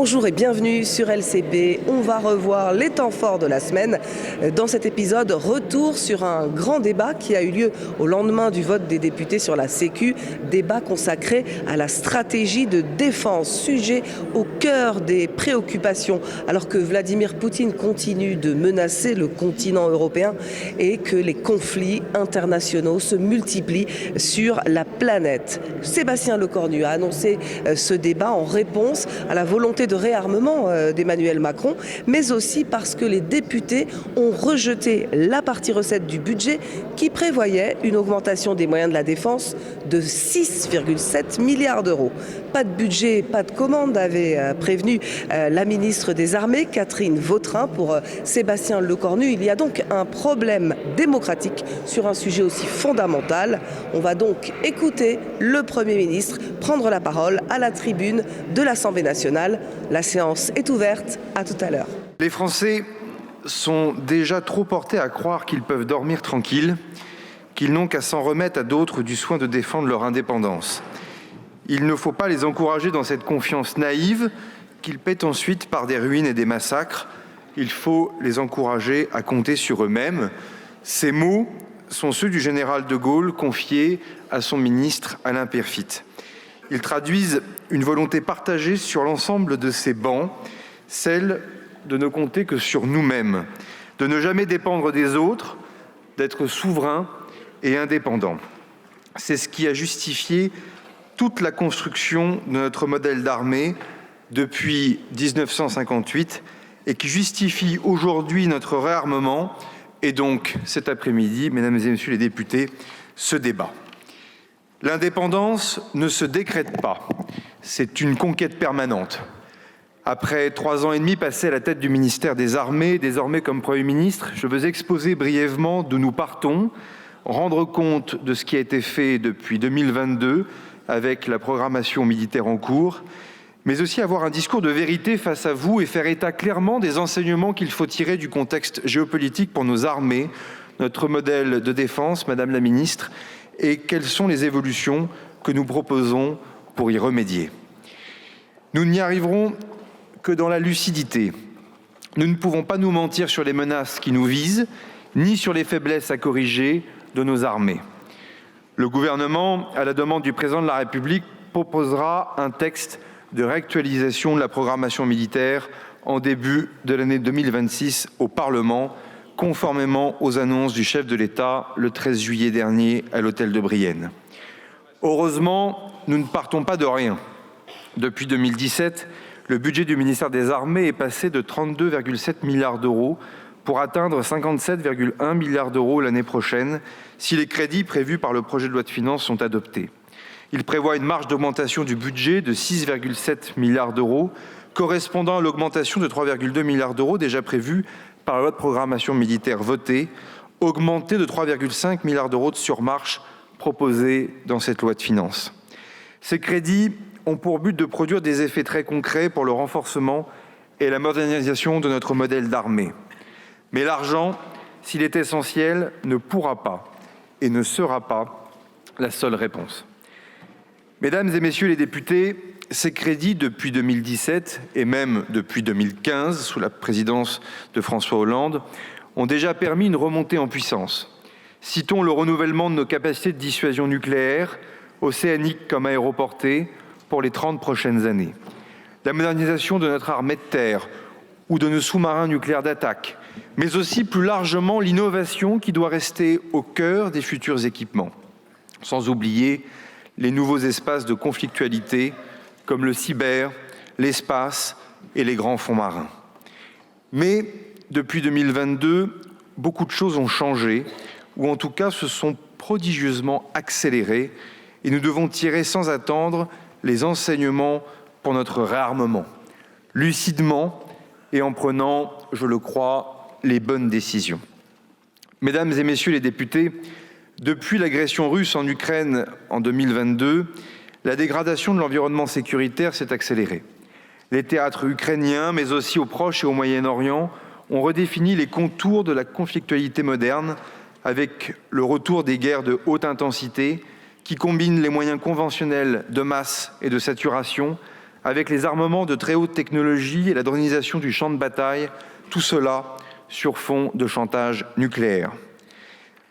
Bonjour et bienvenue sur LCP. On va revoir les temps forts de la semaine. Dans cet épisode, retour sur un grand débat qui a eu lieu au lendemain du vote des députés sur la Sécu. Débat consacré à la stratégie de défense, sujet au cœur des préoccupations, alors que Vladimir Poutine continue de menacer le continent européen et que les conflits internationaux se multiplient sur la planète. Sébastien Lecornu a annoncé ce débat en réponse à la volonté de réarmement d'Emmanuel Macron, mais aussi parce que les députés ont rejeté la partie recette du budget qui prévoyait une augmentation des moyens de la défense de 6,7 milliards d'euros. Pas de budget, pas de commande, avait prévenu la ministre des Armées, Catherine Vautrin. Pour Sébastien Lecornu, il y a donc un problème démocratique sur un sujet aussi fondamental. On va donc écouter le Premier ministre prendre la parole à la tribune de l'Assemblée nationale. La séance est ouverte. À tout à l'heure. Les Français sont déjà trop portés à croire qu'ils peuvent dormir tranquilles, qu'ils n'ont qu'à s'en remettre à d'autres du soin de défendre leur indépendance. Il ne faut pas les encourager dans cette confiance naïve qu'ils paient ensuite par des ruines et des massacres. Il faut les encourager à compter sur eux-mêmes. Ces mots sont ceux du général de Gaulle confiés à son ministre Alain Peyrefitte. Ils traduisent une volonté partagée sur l'ensemble de ces bancs, celle de ne compter que sur nous-mêmes, de ne jamais dépendre des autres, d'être souverains et indépendants. C'est ce qui a justifié toute la construction de notre modèle d'armée depuis 1958 et qui justifie aujourd'hui notre réarmement et donc cet après-midi, mesdames et messieurs les députés, ce débat. L'indépendance ne se décrète pas, c'est une conquête permanente. Après 3 ans et demi passés à la tête du ministère des Armées, désormais comme Premier ministre, je veux exposer brièvement d'où nous partons, rendre compte de ce qui a été fait depuis 2022 avec la programmation militaire en cours, mais aussi avoir un discours de vérité face à vous et faire état clairement des enseignements qu'il faut tirer du contexte géopolitique pour nos armées, notre modèle de défense, Madame la Ministre, et quelles sont les évolutions que nous proposons pour y remédier. Nous n'y arriverons que dans la lucidité. Nous ne pouvons pas nous mentir sur les menaces qui nous visent, ni sur les faiblesses à corriger de nos armées. Le gouvernement, à la demande du président de la République, proposera un texte de réactualisation de la programmation militaire en début de l'année 2026 au Parlement, conformément aux annonces du chef de l'État le 13 juillet dernier à l'hôtel de Brienne. Heureusement, nous ne partons pas de rien. Depuis 2017, le budget du ministère des Armées est passé de 32,7 milliards d'euros pour atteindre 57,1 milliards d'euros l'année prochaine, si les crédits prévus par le projet de loi de finances sont adoptés. Il prévoit une marge d'augmentation du budget de 6,7 milliards d'euros, correspondant à l'augmentation de 3,2 milliards d'euros déjà prévue par la loi de programmation militaire votée, augmentée de 3,5 milliards d'euros de surmarche proposée dans cette loi de finances. Ces crédits ont pour but de produire des effets très concrets pour le renforcement et la modernisation de notre modèle d'armée. Mais l'argent, s'il est essentiel, ne pourra pas et ne sera pas la seule réponse. Mesdames et messieurs les députés, ces crédits, depuis 2017 et même depuis 2015, sous la présidence de François Hollande, ont déjà permis une remontée en puissance. Citons le renouvellement de nos capacités de dissuasion nucléaire, océanique comme aéroportée, pour les 30 prochaines années. La modernisation de notre armée de terre ou de nos sous-marins nucléaires d'attaque, mais aussi plus largement l'innovation qui doit rester au cœur des futurs équipements. Sans oublier les nouveaux espaces de conflictualité comme le cyber, l'espace et les grands fonds marins. Mais depuis 2022, beaucoup de choses ont changé, ou en tout cas se sont prodigieusement accélérées, et nous devons tirer sans attendre les enseignements pour notre réarmement, lucidement et en prenant, je le crois, les bonnes décisions. Mesdames et messieurs les députés, depuis l'agression russe en Ukraine en 2022, la dégradation de l'environnement sécuritaire s'est accélérée. Les théâtres ukrainiens, mais aussi au Proche et au Moyen-Orient, ont redéfini les contours de la conflictualité moderne avec le retour des guerres de haute intensité qui combinent les moyens conventionnels de masse et de saturation avec les armements de très haute technologie et la dronisation du champ de bataille, tout cela sur fond de chantage nucléaire.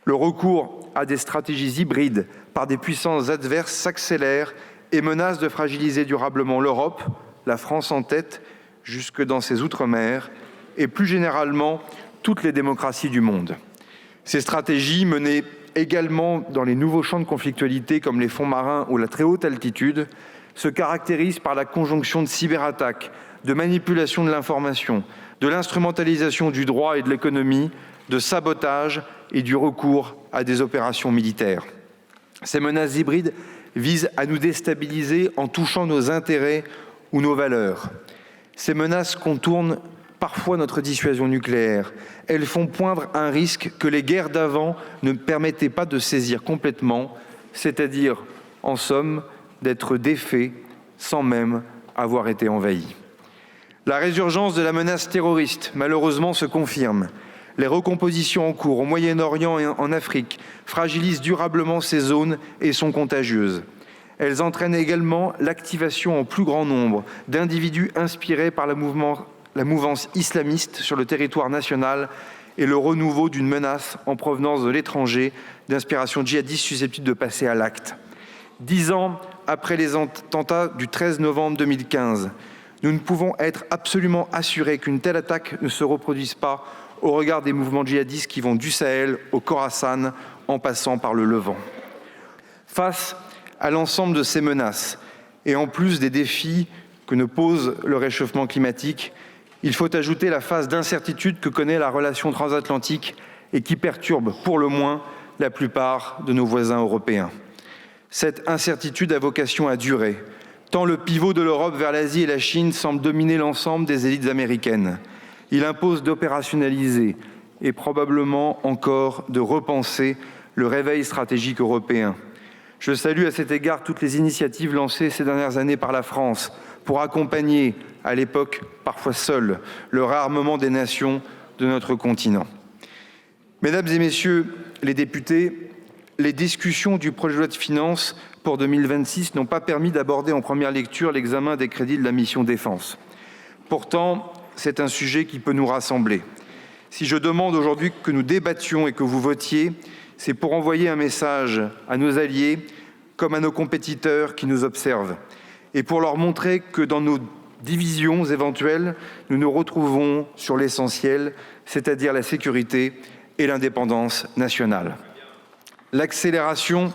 Le recours à des stratégies hybrides par des puissances adverses s'accélère et menace de fragiliser durablement l'Europe, la France en tête, jusque dans ses outre-mer, et plus généralement toutes les démocraties du monde. Ces stratégies, menées également dans les nouveaux champs de conflictualité comme les fonds marins ou la très haute altitude, se caractérisent par la conjonction de cyberattaques, de manipulation de l'information, de l'instrumentalisation du droit et de l'économie, de sabotage et du recours à des opérations militaires. Ces menaces hybrides visent à nous déstabiliser en touchant nos intérêts ou nos valeurs. Ces menaces contournent parfois notre dissuasion nucléaire. Elles font poindre un risque que les guerres d'avant ne permettaient pas de saisir complètement, c'est-à-dire, en somme, d'être défaits sans même avoir été envahis. La résurgence de la menace terroriste, malheureusement, se confirme. Les recompositions en cours au Moyen-Orient et en Afrique fragilisent durablement ces zones et sont contagieuses. Elles entraînent également l'activation en plus grand nombre d'individus inspirés par la mouvance islamiste sur le territoire national et le renouveau d'une menace en provenance de l'étranger d'inspiration djihadiste susceptible de passer à l'acte. 10 ans après les attentats du 13 novembre 2015, nous ne pouvons être absolument assurés qu'une telle attaque ne se reproduise pas au regard des mouvements djihadistes qui vont du Sahel au Khorasan en passant par le Levant. Face à l'ensemble de ces menaces, et en plus des défis que nous pose le réchauffement climatique, il faut ajouter la phase d'incertitude que connaît la relation transatlantique et qui perturbe, pour le moins, la plupart de nos voisins européens. Cette incertitude a vocation à durer, tant le pivot de l'Europe vers l'Asie et la Chine semble dominer l'ensemble des élites américaines. Il impose d'opérationnaliser et probablement encore de repenser le réveil stratégique européen. Je salue à cet égard toutes les initiatives lancées ces dernières années par la France pour accompagner, à l'époque parfois seule, le réarmement des nations de notre continent. Mesdames et messieurs les députés, les discussions du projet de loi de finances pour 2026 n'ont pas permis d'aborder en première lecture l'examen des crédits de la mission Défense. Pourtant, c'est un sujet qui peut nous rassembler. Si je demande aujourd'hui que nous débattions et que vous votiez, c'est pour envoyer un message à nos alliés comme à nos compétiteurs qui nous observent et pour leur montrer que dans nos divisions éventuelles, nous nous retrouvons sur l'essentiel, c'est-à-dire la sécurité et l'indépendance nationale. L'accélération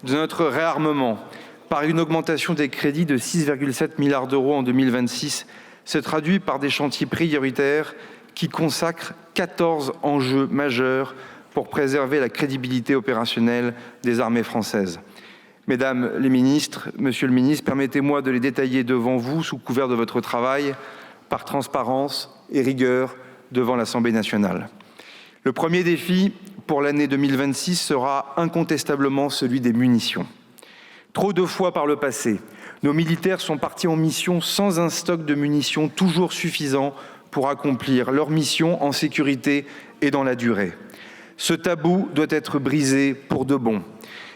de notre réarmement par une augmentation des crédits de 6,7 milliards d'euros en 2026 se traduit par des chantiers prioritaires qui consacrent 14 enjeux majeurs pour préserver la crédibilité opérationnelle des armées françaises. Mesdames les ministres, Monsieur le ministre, permettez-moi de les détailler devant vous sous couvert de votre travail, par transparence et rigueur devant l'Assemblée nationale. Le premier défi pour l'année 2026 sera incontestablement celui des munitions. Trop de fois par le passé, nos militaires sont partis en mission sans un stock de munitions toujours suffisant pour accomplir leur mission en sécurité et dans la durée. Ce tabou doit être brisé pour de bon.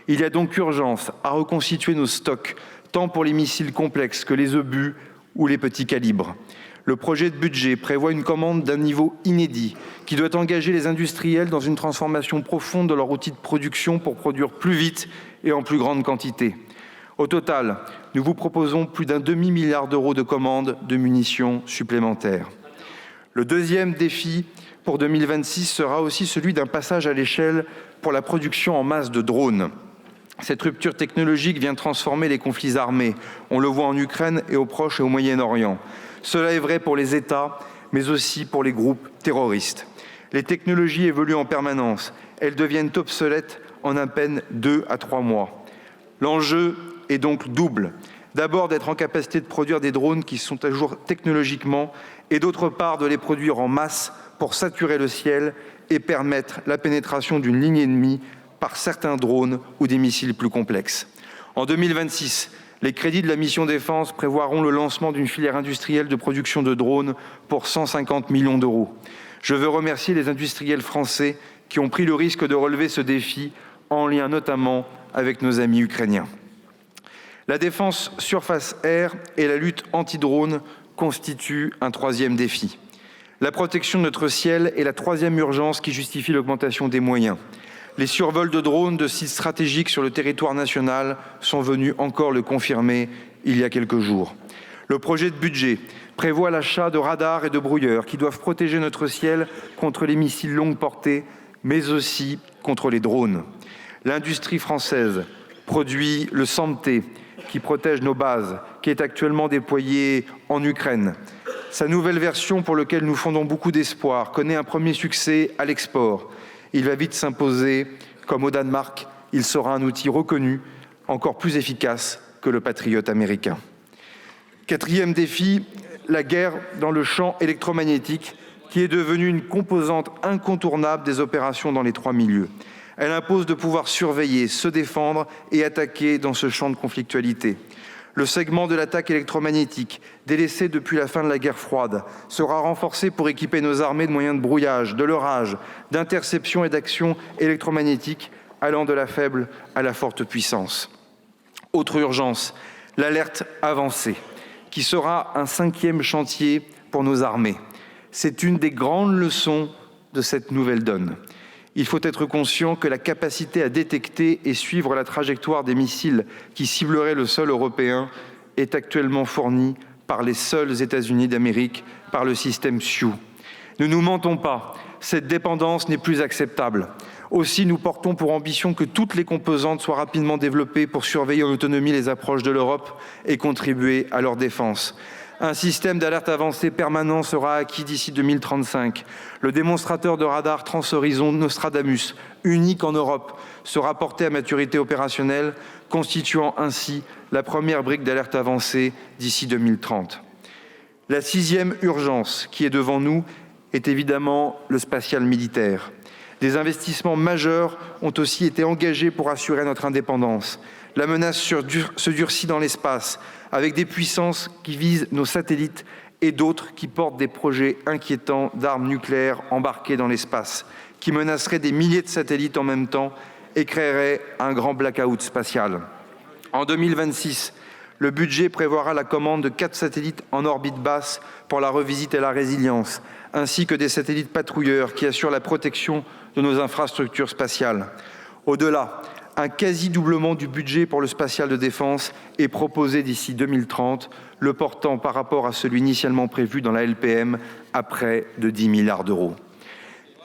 Il y a donc urgence à reconstituer nos stocks, tant pour les missiles complexes que les obus ou les petits calibres. Le projet de budget prévoit une commande d'un niveau inédit qui doit engager les industriels dans une transformation profonde de leur outil de production pour produire plus vite et en plus grande quantité. Au total, nous vous proposons plus d'un demi-milliard d'euros de commandes de munitions supplémentaires. Le deuxième défi pour 2026 sera aussi celui d'un passage à l'échelle pour la production en masse de drones. Cette rupture technologique vient transformer les conflits armés. On le voit en Ukraine et au Proche et au Moyen-Orient. Cela est vrai pour les États, mais aussi pour les groupes terroristes. Les technologies évoluent en permanence. Elles deviennent obsolètes en à peine 2 à 3 mois. L'enjeu est donc double. D'abord, d'être en capacité de produire des drones qui sont à jour technologiquement, et d'autre part, de les produire en masse pour saturer le ciel et permettre la pénétration d'une ligne ennemie par certains drones ou des missiles plus complexes. En 2026, les crédits de la mission Défense prévoiront le lancement d'une filière industrielle de production de drones pour 150 millions d'euros. Je veux remercier les industriels français qui ont pris le risque de relever ce défi en lien notamment avec nos amis ukrainiens. La défense surface-air et la lutte anti-drone constituent un troisième défi. La protection de notre ciel est la troisième urgence qui justifie l'augmentation des moyens. Les survols de drones de sites stratégiques sur le territoire national sont venus encore le confirmer il y a quelques jours. Le projet de budget prévoit l'achat de radars et de brouilleurs qui doivent protéger notre ciel contre les missiles longue portée, mais aussi contre les drones. L'industrie française produit le SAMP-T, qui protège nos bases, qui est actuellement déployé en Ukraine. Sa nouvelle version, pour laquelle nous fondons beaucoup d'espoir, connaît un premier succès à l'export. Il va vite s'imposer, comme au Danemark, il sera un outil reconnu, encore plus efficace que le Patriot américain. Quatrième défi, la guerre dans le champ électromagnétique, qui est devenue une composante incontournable des opérations dans les trois milieux. Elle impose de pouvoir surveiller, se défendre et attaquer dans ce champ de conflictualité. Le segment de l'attaque électromagnétique, délaissé depuis la fin de la guerre froide, sera renforcé pour équiper nos armées de moyens de brouillage, de leurrage, d'interception et d'action électromagnétique, allant de la faible à la forte puissance. Autre urgence, l'alerte avancée, qui sera un cinquième chantier pour nos armées. C'est une des grandes leçons de cette nouvelle donne. Il faut être conscient que la capacité à détecter et suivre la trajectoire des missiles qui cibleraient le sol européen est actuellement fournie par les seuls États-Unis d'Amérique, par le système Sioux. Ne nous mentons pas, cette dépendance n'est plus acceptable. Aussi, nous portons pour ambition que toutes les composantes soient rapidement développées pour surveiller en autonomie les approches de l'Europe et contribuer à leur défense. Un système d'alerte avancée permanent sera acquis d'ici 2035. Le démonstrateur de radar Trans-Horizon Nostradamus, unique en Europe, sera porté à maturité opérationnelle, constituant ainsi la première brique d'alerte avancée d'ici 2030. La sixième urgence qui est devant nous est évidemment le spatial militaire. Des investissements majeurs ont aussi été engagés pour assurer notre indépendance. La menace se durcit dans l'espace, avec des puissances qui visent nos satellites et d'autres qui portent des projets inquiétants d'armes nucléaires embarquées dans l'espace, qui menaceraient des milliers de satellites en même temps et créeraient un grand blackout spatial. En 2026, le budget prévoira la commande de 4 satellites en orbite basse pour la revisite et la résilience, ainsi que des satellites patrouilleurs qui assurent la protection de nos infrastructures spatiales. Au-delà, un quasi-doublement du budget pour le spatial de défense est proposé d'ici 2030, le portant par rapport à celui initialement prévu dans la LPM à près de 10 milliards d'euros.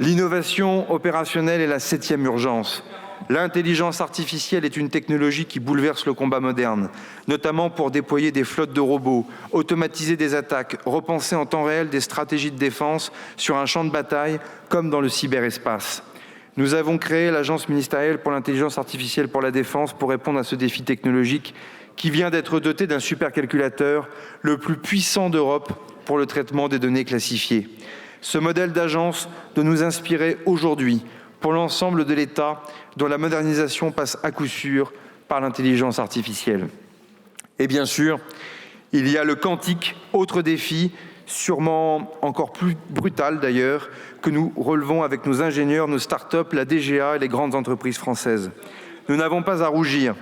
L'innovation opérationnelle est la septième urgence. L'intelligence artificielle est une technologie qui bouleverse le combat moderne, notamment pour déployer des flottes de robots, automatiser des attaques, repenser en temps réel des stratégies de défense sur un champ de bataille comme dans le cyberespace. Nous avons créé l'Agence ministérielle pour l'intelligence artificielle pour la défense pour répondre à ce défi technologique qui vient d'être doté d'un supercalculateur, le plus puissant d'Europe pour le traitement des données classifiées. Ce modèle d'agence doit nous inspirer aujourd'hui pour l'ensemble de l'État dont la modernisation passe à coup sûr par l'intelligence artificielle. Et bien sûr, il y a le quantique, autre défi, sûrement encore plus brutal d'ailleurs, que nous relevons avec nos ingénieurs, nos start-up, la DGA et les grandes entreprises françaises. Nous n'avons pas à rougir.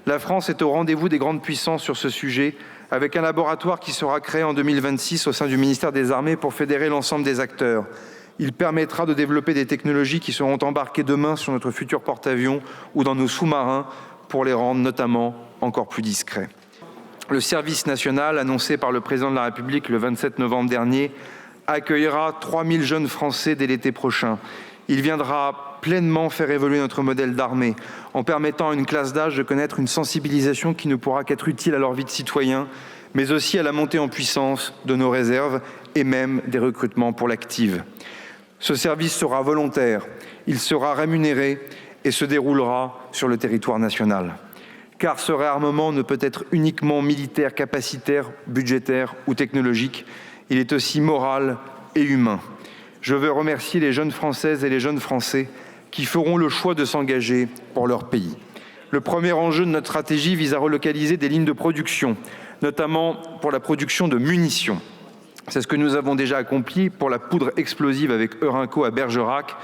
La France est au rendez-vous des grandes puissances sur ce sujet, avec un laboratoire qui sera créé en 2026 au sein du ministère des Armées pour fédérer l'ensemble des acteurs. Il permettra de développer des technologies qui seront embarquées demain sur notre futur porte-avions ou dans nos sous-marins pour les rendre notamment encore plus discrets. Le service national, annoncé par le président de la République le 27 novembre dernier, accueillera 3000 jeunes Français dès l'été prochain. Il viendra pleinement faire évoluer notre modèle d'armée en permettant à une classe d'âge de connaître une sensibilisation qui ne pourra qu'être utile à leur vie de citoyen, mais aussi à la montée en puissance de nos réserves et même des recrutements pour l'active. Ce service sera volontaire, il sera rémunéré et se déroulera sur le territoire national. Car ce réarmement ne peut être uniquement militaire, capacitaire, budgétaire ou technologique, il est aussi moral et humain. Je veux remercier les jeunes Françaises et les jeunes Français qui feront le choix de s'engager pour leur pays. Le premier enjeu de notre stratégie vise à relocaliser des lignes de production, notamment pour la production de munitions. C'est ce que nous avons déjà accompli pour la poudre explosive avec Eurenco à Bergerac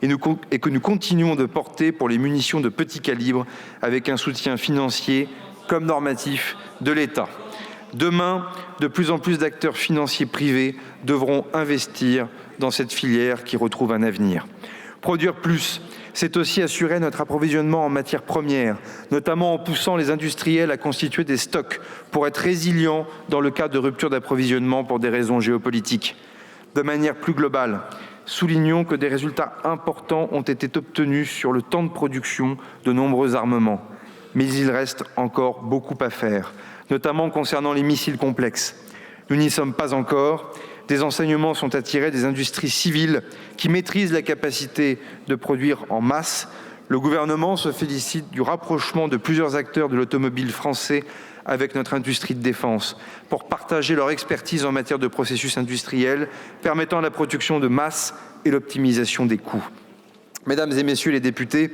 et que nous continuons de porter pour les munitions de petit calibre avec un soutien financier comme normatif de l'État. Demain, de plus en plus d'acteurs financiers privés devront investir dans cette filière qui retrouve un avenir. Produire plus, c'est aussi assurer notre approvisionnement en matières premières, notamment en poussant les industriels à constituer des stocks pour être résilients dans le cas de rupture d'approvisionnement pour des raisons géopolitiques. De manière plus globale, soulignons que des résultats importants ont été obtenus sur le temps de production de nombreux armements. Mais il reste encore beaucoup à faire, notamment concernant les missiles complexes. Nous n'y sommes pas encore. Des enseignements sont à tirer des industries civiles qui maîtrisent la capacité de produire en masse. Le gouvernement se félicite du rapprochement de plusieurs acteurs de l'automobile français avec notre industrie de défense pour partager leur expertise en matière de processus industriels permettant la production de masse et l'optimisation des coûts. Mesdames et messieurs les députés,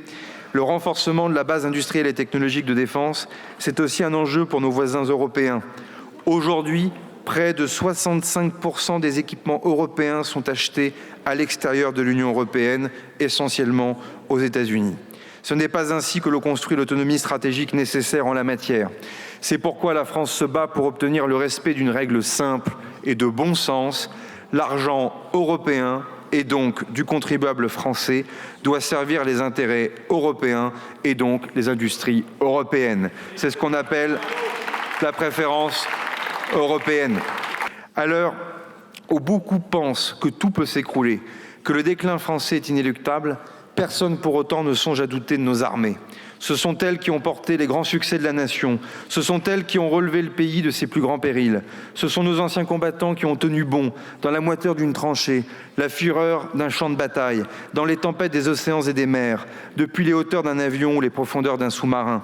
le renforcement de la base industrielle et technologique de défense, c'est aussi un enjeu pour nos voisins européens. Aujourd'hui, près de 65% des équipements européens sont achetés à l'extérieur de l'Union européenne, essentiellement aux États-Unis. Ce n'est pas ainsi que l'on construit l'autonomie stratégique nécessaire en la matière. C'est pourquoi la France se bat pour obtenir le respect d'une règle simple et de bon sens. L'argent européen, et donc du contribuable français, doit servir les intérêts européens et donc les industries européennes. C'est ce qu'on appelle la préférence européenne. À l'heure où beaucoup pensent que tout peut s'écrouler, que le déclin français est inéluctable, personne pour autant ne songe à douter de nos armées. Ce sont elles qui ont porté les grands succès de la nation. Ce sont elles qui ont relevé le pays de ses plus grands périls. Ce sont nos anciens combattants qui ont tenu bon dans la moiteur d'une tranchée, la fureur d'un champ de bataille, dans les tempêtes des océans et des mers, depuis les hauteurs d'un avion ou les profondeurs d'un sous-marin.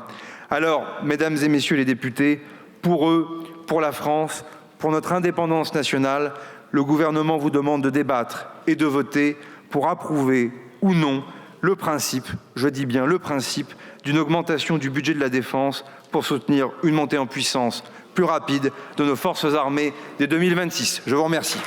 Alors, mesdames et messieurs les députés, pour eux, pour la France, pour notre indépendance nationale, le gouvernement vous demande de débattre et de voter pour approuver ou non le principe, je dis bien le principe, d'une augmentation du budget de la défense pour soutenir une montée en puissance plus rapide de nos forces armées dès 2026. Je vous remercie.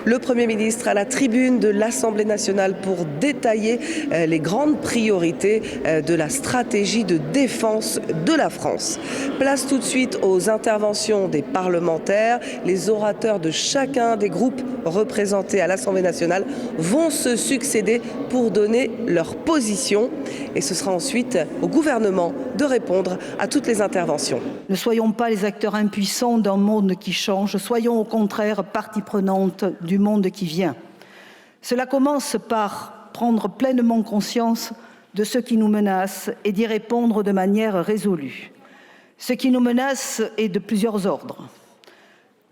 Le Premier ministre à la tribune de l'Assemblée nationale pour détailler les grandes priorités de la stratégie de défense de la France. Place tout de suite aux interventions des parlementaires. Les orateurs de chacun des groupes représentés à l'Assemblée nationale vont se succéder pour donner leur position. Et ce sera ensuite au gouvernement de répondre à toutes les interventions. Ne soyons pas les acteurs impuissants d'un monde qui change, soyons au contraire partie prenante du monde qui vient. Cela commence par prendre pleinement conscience de ce qui nous menace et d'y répondre de manière résolue. Ce qui nous menace est de plusieurs ordres.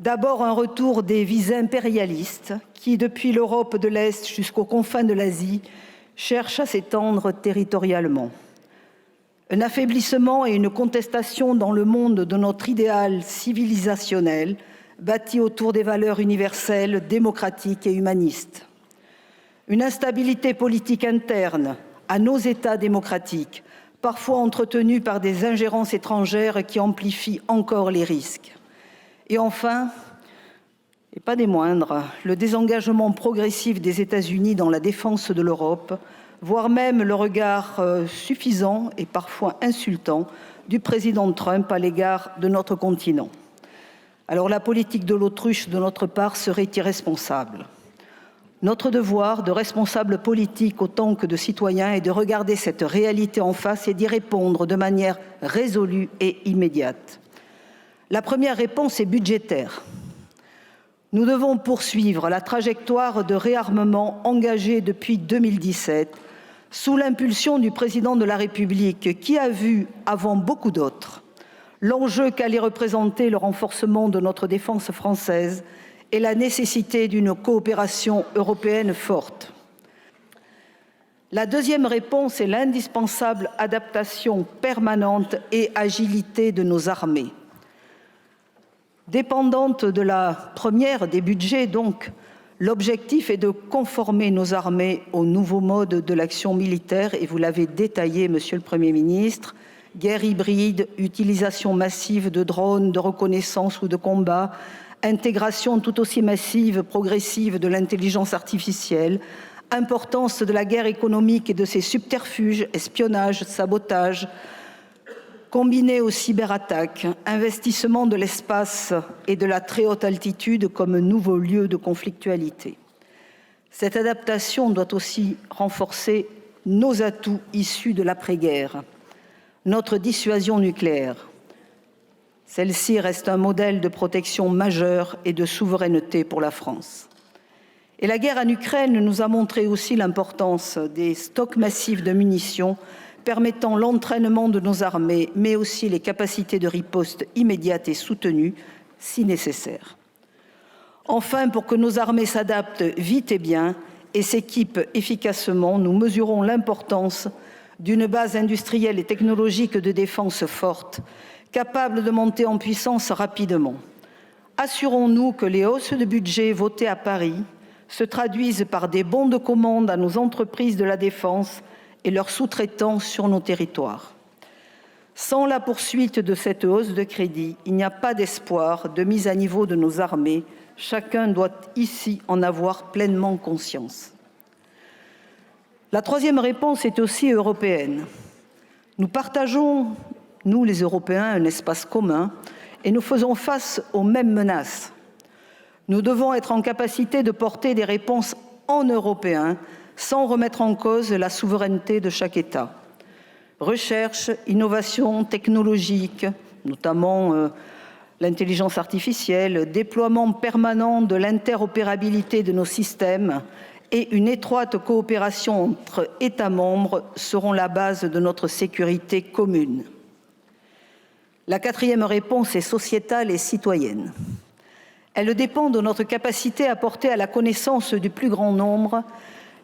D'abord, un retour des visées impérialistes qui, depuis l'Europe de l'Est jusqu'aux confins de l'Asie, cherchent à s'étendre territorialement. Un affaiblissement et une contestation dans le monde de notre idéal civilisationnel bâti autour des valeurs universelles, démocratiques et humanistes. Une instabilité politique interne à nos États démocratiques, parfois entretenue par des ingérences étrangères qui amplifient encore les risques. Et enfin, et pas des moindres, le désengagement progressif des États-Unis dans la défense de l'Europe, voire même le regard suffisant et parfois insultant du président Trump à l'égard de notre continent. Alors la politique de l'autruche de notre part serait irresponsable. Notre devoir de responsables politiques autant que de citoyens est de regarder cette réalité en face et d'y répondre de manière résolue et immédiate. La première réponse est budgétaire. Nous devons poursuivre la trajectoire de réarmement engagée depuis 2017 sous l'impulsion du président de la République qui a vu, avant beaucoup d'autres, l'enjeu qu'allait représenter le renforcement de notre défense française et la nécessité d'une coopération européenne forte. La deuxième réponse est l'indispensable adaptation permanente et agilité de nos armées. Dépendante de la première des budgets, donc, l'objectif est de conformer nos armées au nouveau mode de l'action militaire, et vous l'avez détaillé, Monsieur le Premier ministre, guerre hybride, utilisation massive de drones, de reconnaissance ou de combat, intégration tout aussi massive, progressive de l'intelligence artificielle, importance de la guerre économique et de ses subterfuges, espionnage, sabotage, Combiné aux cyberattaques, investissement de l'espace et de la très haute altitude comme nouveau lieu de conflictualité. Cette adaptation doit aussi renforcer nos atouts issus de l'après-guerre. Notre dissuasion nucléaire. Celle-ci reste un modèle de protection majeur et de souveraineté pour la France. Et la guerre en Ukraine nous a montré aussi l'importance des stocks massifs de munitions permettant l'entraînement de nos armées, mais aussi les capacités de riposte immédiate et soutenue, si nécessaire. Enfin, pour que nos armées s'adaptent vite et bien et s'équipent efficacement, nous mesurons l'importance d'une base industrielle et technologique de défense forte, capable de monter en puissance rapidement. Assurons-nous que les hausses de budget votées à Paris se traduisent par des bons de commande à nos entreprises de la défense et leurs sous-traitants sur nos territoires. Sans la poursuite de cette hausse de crédit, il n'y a pas d'espoir de mise à niveau de nos armées. Chacun doit ici en avoir pleinement conscience. La troisième réponse est aussi européenne. Nous partageons, nous les Européens, un espace commun et nous faisons face aux mêmes menaces. Nous devons être en capacité de porter des réponses en européen sans remettre en cause la souveraineté de chaque État. Recherche, innovation technologique, notamment l'intelligence artificielle, déploiement permanent de l'interopérabilité de nos systèmes et une étroite coopération entre États membres seront la base de notre sécurité commune. La quatrième réponse est sociétale et citoyenne. Elle dépend de notre capacité à porter à la connaissance du plus grand nombre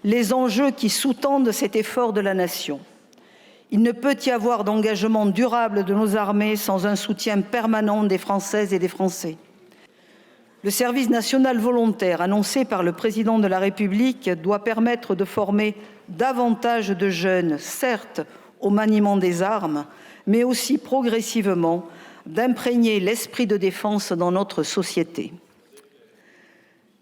les enjeux qui sous-tendent cet effort de la nation. Il ne peut y avoir d'engagement durable de nos armées sans un soutien permanent des Françaises et des Français. Le service national volontaire annoncé par le président de la République doit permettre de former davantage de jeunes, certes au maniement des armes, mais aussi progressivement d'imprégner l'esprit de défense dans notre société.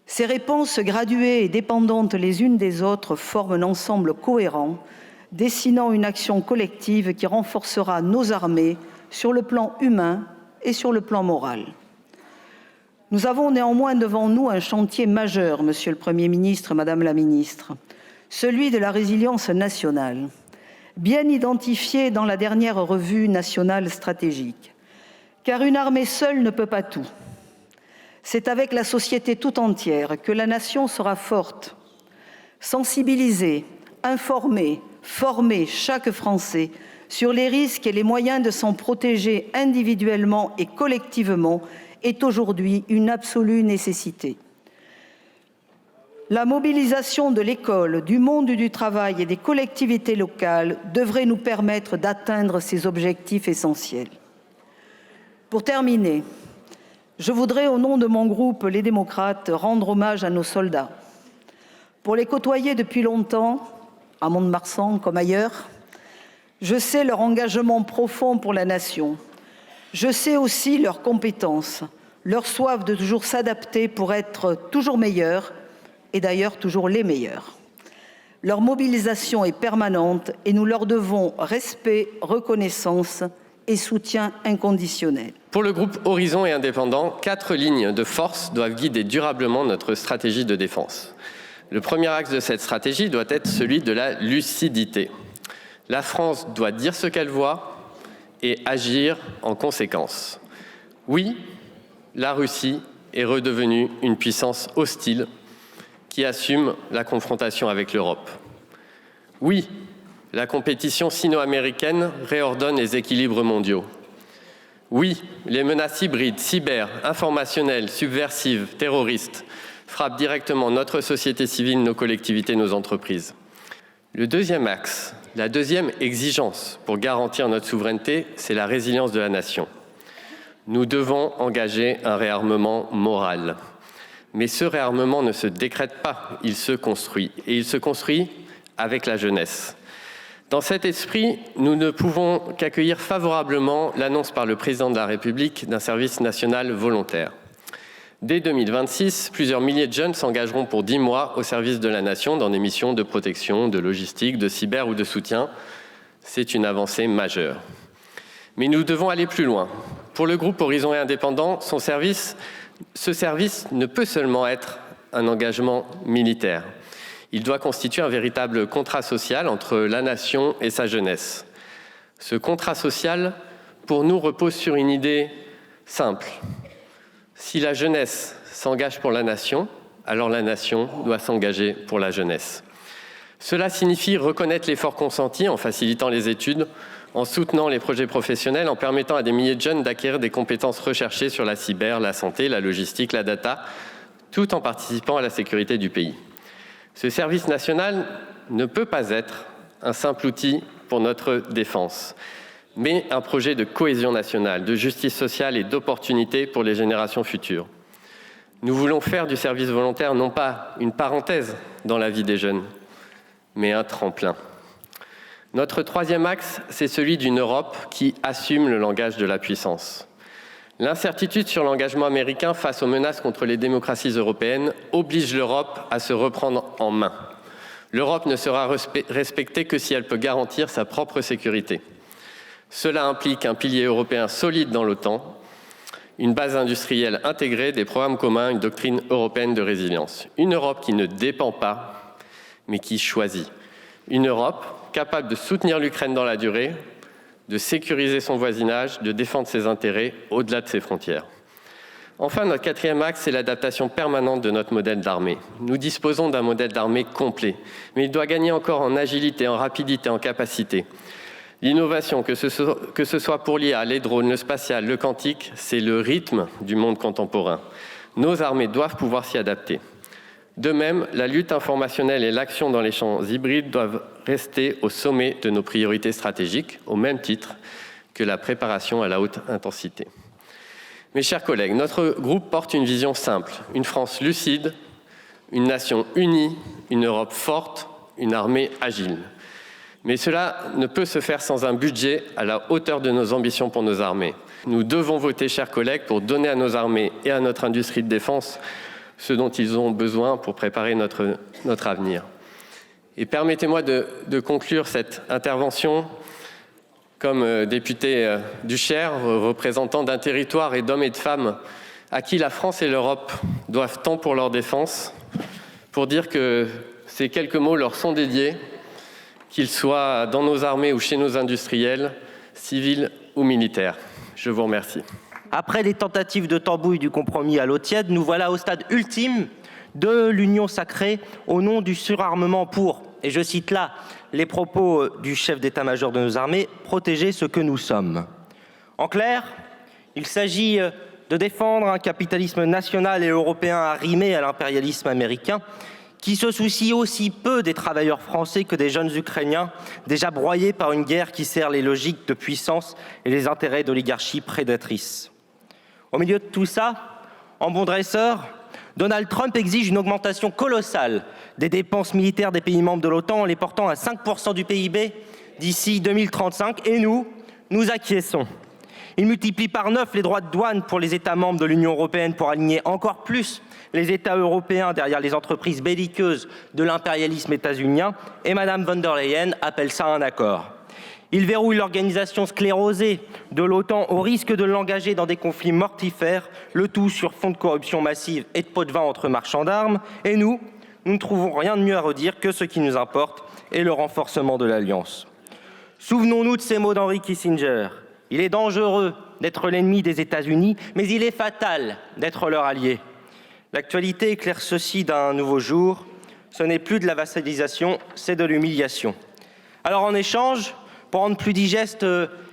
Ces réponses graduées et dépendantes les unes des autres forment un ensemble cohérent, dessinant une action collective qui renforcera nos armées sur le plan humain et sur le plan moral. Nous avons néanmoins devant nous un chantier majeur, Monsieur le Premier ministre, Madame la Ministre, celui de la résilience nationale, bien identifié dans la dernière revue nationale stratégique. Car une armée seule ne peut pas tout. C'est avec la société tout entière que la nation sera forte. Sensibiliser, informer, former chaque Français sur les risques et les moyens de s'en protéger individuellement et collectivement est aujourd'hui une absolue nécessité. La mobilisation de l'école, du monde du travail et des collectivités locales devrait nous permettre d'atteindre ces objectifs essentiels. Pour terminer, je voudrais, au nom de mon groupe Les Démocrates, rendre hommage à nos soldats. Pour les côtoyer depuis longtemps, à Mont-de-Marsan comme ailleurs, je sais leur engagement profond pour la nation. Je sais aussi leurs compétences, leur soif de toujours s'adapter pour être toujours meilleurs, et d'ailleurs toujours les meilleurs. Leur mobilisation est permanente et nous leur devons respect, reconnaissance et soutien inconditionnel. Pour le groupe Horizon et Indépendants, 4 lignes de force doivent guider durablement notre stratégie de défense. Le premier axe de cette stratégie doit être celui de la lucidité. La France doit dire ce qu'elle voit et agir en conséquence. Oui, la Russie est redevenue une puissance hostile qui assume la confrontation avec l'Europe. Oui, la compétition sino-américaine réordonne les équilibres mondiaux. Oui, les menaces hybrides, cyber, informationnelles, subversives, terroristes frappent directement notre société civile, nos collectivités, nos entreprises. Le deuxième axe, la deuxième exigence pour garantir notre souveraineté, c'est la résilience de la nation. Nous devons engager un réarmement moral. Mais ce réarmement ne se décrète pas, il se construit. Et il se construit avec la jeunesse. Dans cet esprit, nous ne pouvons qu'accueillir favorablement l'annonce par le président de la République d'un service national volontaire. Dès 2026, plusieurs milliers de jeunes s'engageront pour 10 mois au service de la nation dans des missions de protection, de logistique, de cyber ou de soutien. C'est une avancée majeure. Mais nous devons aller plus loin. Pour le groupe Horizon et Indépendants, ce service ne peut seulement être un engagement militaire. Il doit constituer un véritable contrat social entre la nation et sa jeunesse. Ce contrat social, pour nous, repose sur une idée simple. Si la jeunesse s'engage pour la nation, alors la nation doit s'engager pour la jeunesse. Cela signifie reconnaître l'effort consenti en facilitant les études, en soutenant les projets professionnels, en permettant à des milliers de jeunes d'acquérir des compétences recherchées sur la cyber, la santé, la logistique, la data, tout en participant à la sécurité du pays. Ce service national ne peut pas être un simple outil pour notre défense, mais un projet de cohésion nationale, de justice sociale et d'opportunité pour les générations futures. Nous voulons faire du service volontaire non pas une parenthèse dans la vie des jeunes, mais un tremplin. Notre troisième axe, c'est celui d'une Europe qui assume le langage de la puissance. L'incertitude sur l'engagement américain face aux menaces contre les démocraties européennes oblige l'Europe à se reprendre en main. L'Europe ne sera respectée que si elle peut garantir sa propre sécurité. Cela implique un pilier européen solide dans l'OTAN, une base industrielle intégrée, des programmes communs, une doctrine européenne de résilience. Une Europe qui ne dépend pas, mais qui choisit. Une Europe capable de soutenir l'Ukraine dans la durée, de sécuriser son voisinage, de défendre ses intérêts au-delà de ses frontières. Enfin, notre quatrième axe, c'est l'adaptation permanente de notre modèle d'armée. Nous disposons d'un modèle d'armée complet, mais il doit gagner encore en agilité, en rapidité, en capacité. L'innovation, que ce soit pour l'IA, les drones, le spatial, le quantique, c'est le rythme du monde contemporain. Nos armées doivent pouvoir s'y adapter. De même, la lutte informationnelle et l'action dans les champs hybrides doivent rester au sommet de nos priorités stratégiques, au même titre que la préparation à la haute intensité. Mes chers collègues, notre groupe porte une vision simple, une France lucide, une nation unie, une Europe forte, une armée agile. Mais cela ne peut se faire sans un budget à la hauteur de nos ambitions pour nos armées. Nous devons voter, chers collègues, pour donner à nos armées et à notre industrie de défense ce dont ils ont besoin pour préparer notre avenir. Et permettez-moi de conclure cette intervention comme député du Cher, représentant d'un territoire et d'hommes et de femmes à qui la France et l'Europe doivent tant pour leur défense, pour dire que ces quelques mots leur sont dédiés, qu'ils soient dans nos armées ou chez nos industriels, civils ou militaires. Je vous remercie. Après des tentatives de tambouille du compromis à l'eau tiède, nous voilà au stade ultime de l'union sacrée au nom du surarmement pour, et je cite là les propos du chef d'état-major de nos armées, protéger ce que nous sommes. En clair, il s'agit de défendre un capitalisme national et européen arrimé à l'impérialisme américain qui se soucie aussi peu des travailleurs français que des jeunes Ukrainiens déjà broyés par une guerre qui sert les logiques de puissance et les intérêts d'oligarchies prédatrices. Au milieu de tout ça, en bon dresseur, Donald Trump exige une augmentation colossale des dépenses militaires des pays membres de l'OTAN en les portant à 5% du PIB d'ici 2035 et nous acquiesçons. Il multiplie par 9 les droits de douane pour les États membres de l'Union européenne pour aligner encore plus les États européens derrière les entreprises belliqueuses de l'impérialisme états-unien et Mme von der Leyen appelle ça un accord. Il verrouille l'organisation sclérosée de l'OTAN au risque de l'engager dans des conflits mortifères, le tout sur fond de corruption massive et de pots de vin entre marchands d'armes. Et nous ne trouvons rien de mieux à redire que ce qui nous importe et le renforcement de l'Alliance. Souvenons-nous de ces mots d'Henry Kissinger. Il est dangereux d'être l'ennemi des États-Unis, mais il est fatal d'être leur allié. L'actualité éclaire ceci d'un nouveau jour. Ce n'est plus de la vassalisation, c'est de l'humiliation. Alors en échange, pour rendre plus digeste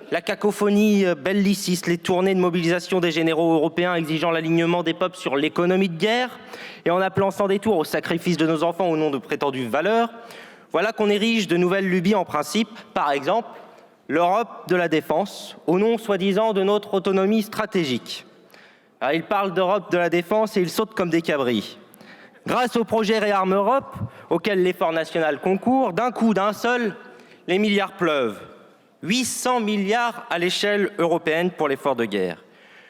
la cacophonie belliciste, les tournées de mobilisation des généraux européens exigeant l'alignement des peuples sur l'économie de guerre et en appelant sans détour au sacrifice de nos enfants au nom de prétendues valeurs, voilà qu'on érige de nouvelles lubies en principe, par exemple l'Europe de la défense, au nom soi-disant de notre autonomie stratégique. Alors, ils parlent d'Europe de la défense et ils sautent comme des cabris. Grâce au projet Réarme Europe, auquel l'effort national concourt, d'un coup, d'un seul, les milliards pleuvent. 800 milliards à l'échelle européenne pour l'effort de guerre.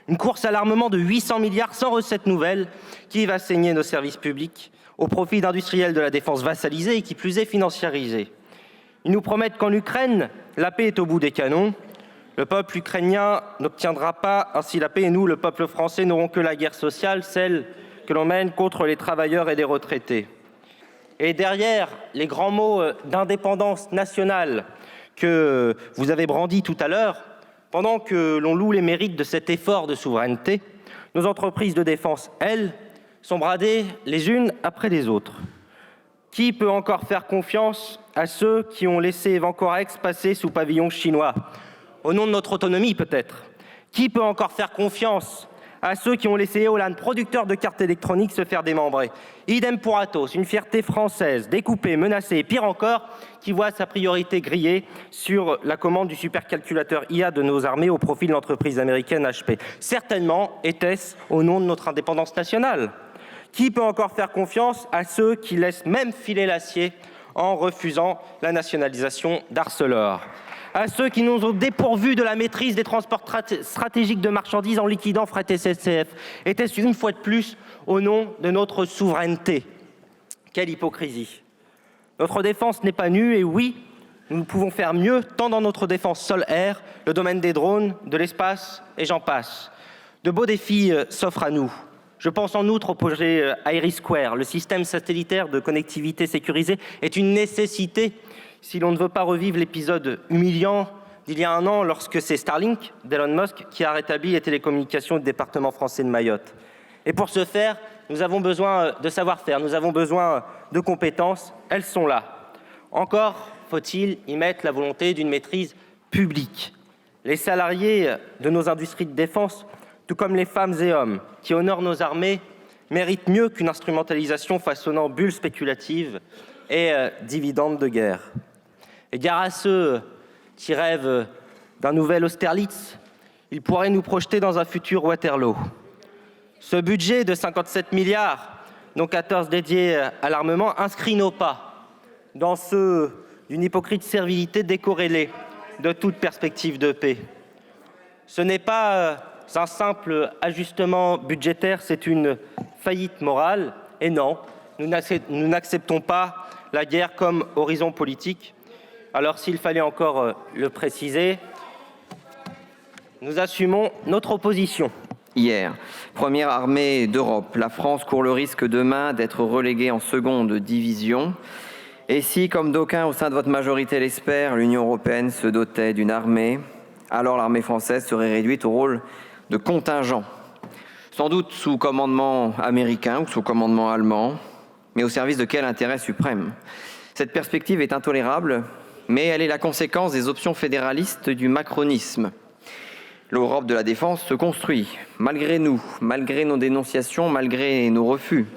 Une course à l'armement de 800 milliards sans recettes nouvelles qui va saigner nos services publics au profit d'industriels de la défense vassalisés et qui plus est financiarisés. Ils nous promettent qu'en Ukraine, la paix est au bout des canons. Le peuple ukrainien n'obtiendra pas ainsi la paix et nous, le peuple français, n'aurons que la guerre sociale, celle que l'on mène contre les travailleurs et les retraités. Et derrière les grands mots d'indépendance nationale que vous avez brandis tout à l'heure, pendant que l'on loue les mérites de cet effort de souveraineté, nos entreprises de défense, elles, sont bradées les unes après les autres. Qui peut encore faire confiance à ceux qui ont laissé Evancorex passer sous pavillon chinois? Au nom de notre autonomie, peut-être. Qui peut encore faire confiance à ceux qui ont laissé Eolan, producteur de cartes électroniques, se faire démembrer? Idem pour Atos, une fierté française, découpée, menacée, et pire encore, qui voit sa priorité grillée sur la commande du supercalculateur IA de nos armées au profit de l'entreprise américaine HP. Certainement était-ce au nom de notre indépendance nationale. Qui peut encore faire confiance à ceux qui laissent même filer l'acier en refusant la nationalisation d'Arcelor? À ceux qui nous ont dépourvus de la maîtrise des transports stratégiques de marchandises en liquidant Fret SNCF? Était-ce une fois de plus au nom de notre souveraineté? Quelle hypocrisie! Notre défense n'est pas nue et oui, nous pouvons faire mieux tant dans notre défense sol-air, le domaine des drones, de l'espace et j'en passe. De beaux défis s'offrent à nous. Je pense en outre au projet IRIS². Le système satellitaire de connectivité sécurisé est une nécessité si l'on ne veut pas revivre l'épisode humiliant d'il y a 1 an lorsque c'est Starlink d'Elon Musk qui a rétabli les télécommunications du département français de Mayotte. Et pour ce faire, nous avons besoin de savoir-faire, nous avons besoin de compétences, elles sont là. Encore faut-il y mettre la volonté d'une maîtrise publique. Les salariés de nos industries de défense, tout comme les femmes et hommes qui honorent nos armées, méritent mieux qu'une instrumentalisation façonnant bulles spéculatives et dividendes de guerre. Et gare à ceux qui rêvent d'un nouvel Austerlitz, ils pourraient nous projeter dans un futur Waterloo. Ce budget de 57 milliards, dont 14 dédiés à l'armement, inscrit nos pas dans ceux d'une hypocrite servilité décorrélée de toute perspective de paix. Ce n'est pas un simple ajustement budgétaire, c'est une faillite morale. Et non, nous n'acceptons pas la guerre comme horizon politique. Alors s'il fallait encore le préciser, nous assumons notre opposition. Hier, première armée d'Europe, la France court le risque demain d'être reléguée en seconde division. Et si, comme d'aucuns au sein de votre majorité l'espèrent, l'Union européenne se dotait d'une armée, alors l'armée française serait réduite au rôle de contingent, sans doute sous commandement américain ou sous commandement allemand, mais au service de quel intérêt suprême? Cette perspective est intolérable, mais elle est la conséquence des options fédéralistes du macronisme. L'Europe de la défense se construit, malgré nous, malgré nos dénonciations, malgré nos refus.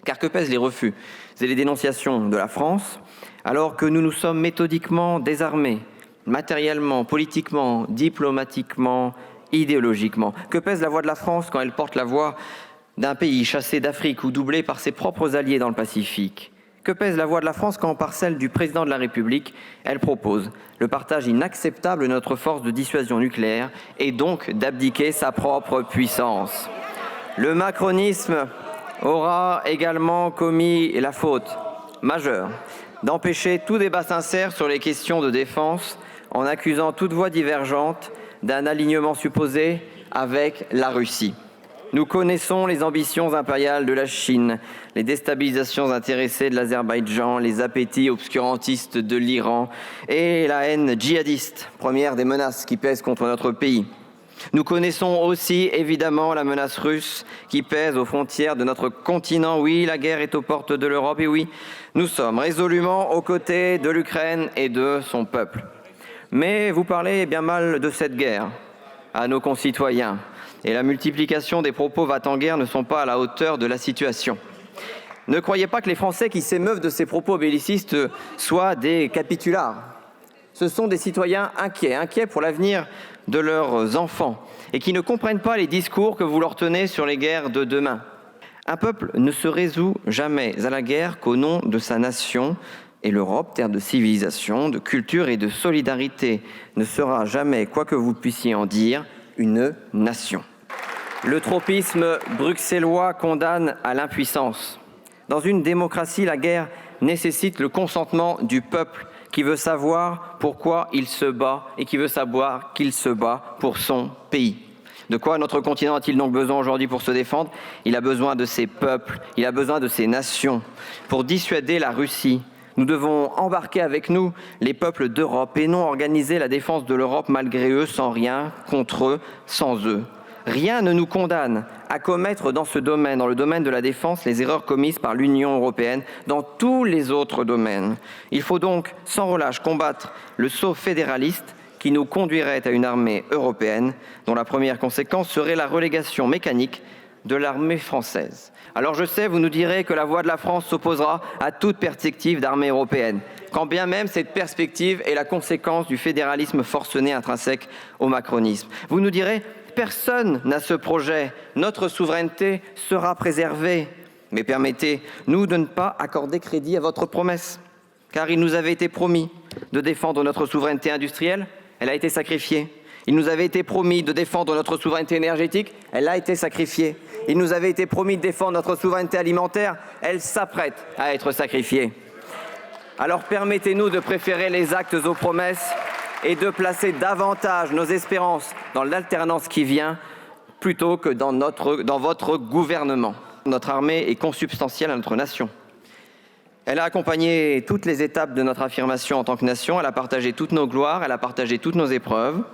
Car que pèsent les refus et les dénonciations de la France, alors que nous nous sommes méthodiquement désarmés, matériellement, politiquement, diplomatiquement, idéologiquement? Que pèse la voix de la France quand elle porte la voix d'un pays chassé d'Afrique ou doublé par ses propres alliés dans le Pacifique? Que pèse la voix de la France quand, par celle du président de la République, elle propose le partage inacceptable de notre force de dissuasion nucléaire et donc d'abdiquer sa propre puissance? Le macronisme aura également commis la faute majeure d'empêcher tout débat sincère sur les questions de défense en accusant toute voix divergente d'un alignement supposé avec la Russie. Nous connaissons les ambitions impériales de la Chine, les déstabilisations intéressées de l'Azerbaïdjan, les appétits obscurantistes de l'Iran et la haine djihadiste, première des menaces qui pèsent contre notre pays. Nous connaissons aussi évidemment la menace russe qui pèse aux frontières de notre continent. Oui, la guerre est aux portes de l'Europe et oui, nous sommes résolument aux côtés de l'Ukraine et de son peuple. Mais vous parlez bien mal de cette guerre à nos concitoyens. Et la multiplication des propos va-t-en-guerre ne sont pas à la hauteur de la situation. Ne croyez pas que les Français qui s'émeuvent de ces propos bellicistes soient des capitulards. Ce sont des citoyens inquiets pour l'avenir de leurs enfants et qui ne comprennent pas les discours que vous leur tenez sur les guerres de demain. Un peuple ne se résout jamais à la guerre qu'au nom de sa nation. Et l'Europe, terre de civilisation, de culture et de solidarité, ne sera jamais, quoi que vous puissiez en dire, une nation. Le tropisme bruxellois condamne à l'impuissance. Dans une démocratie, la guerre nécessite le consentement du peuple qui veut savoir pourquoi il se bat et qui veut savoir qu'il se bat pour son pays. De quoi notre continent a-t-il donc besoin aujourd'hui pour se défendre? Il a besoin de ses peuples, il a besoin de ses nations. Pour dissuader la Russie, nous devons embarquer avec nous les peuples d'Europe et non organiser la défense de l'Europe malgré eux, sans rien, contre eux, sans eux. Rien ne nous condamne à commettre dans ce domaine, dans le domaine de la défense, les erreurs commises par l'Union européenne dans tous les autres domaines. Il faut donc, sans relâche, combattre le saut fédéraliste qui nous conduirait à une armée européenne dont la première conséquence serait la relégation mécanique de l'armée française. Alors je sais, vous nous direz que la voix de la France s'opposera à toute perspective d'armée européenne, quand bien même cette perspective est la conséquence du fédéralisme forcené intrinsèque au macronisme. Vous nous direz, personne n'a ce projet, notre souveraineté sera préservée. Mais permettez-nous de ne pas accorder crédit à votre promesse, car il nous avait été promis de défendre notre souveraineté industrielle, elle a été sacrifiée. Il nous avait été promis de défendre notre souveraineté énergétique, elle a été sacrifiée. Il nous avait été promis de défendre notre souveraineté alimentaire, elle s'apprête à être sacrifiée. Alors permettez-nous de préférer les actes aux promesses et de placer davantage nos espérances dans l'alternance qui vient plutôt que dans votre gouvernement. Notre armée est consubstantielle à notre nation. Elle a accompagné toutes les étapes de notre affirmation en tant que nation, elle a partagé toutes nos gloires, elle a partagé toutes nos épreuves.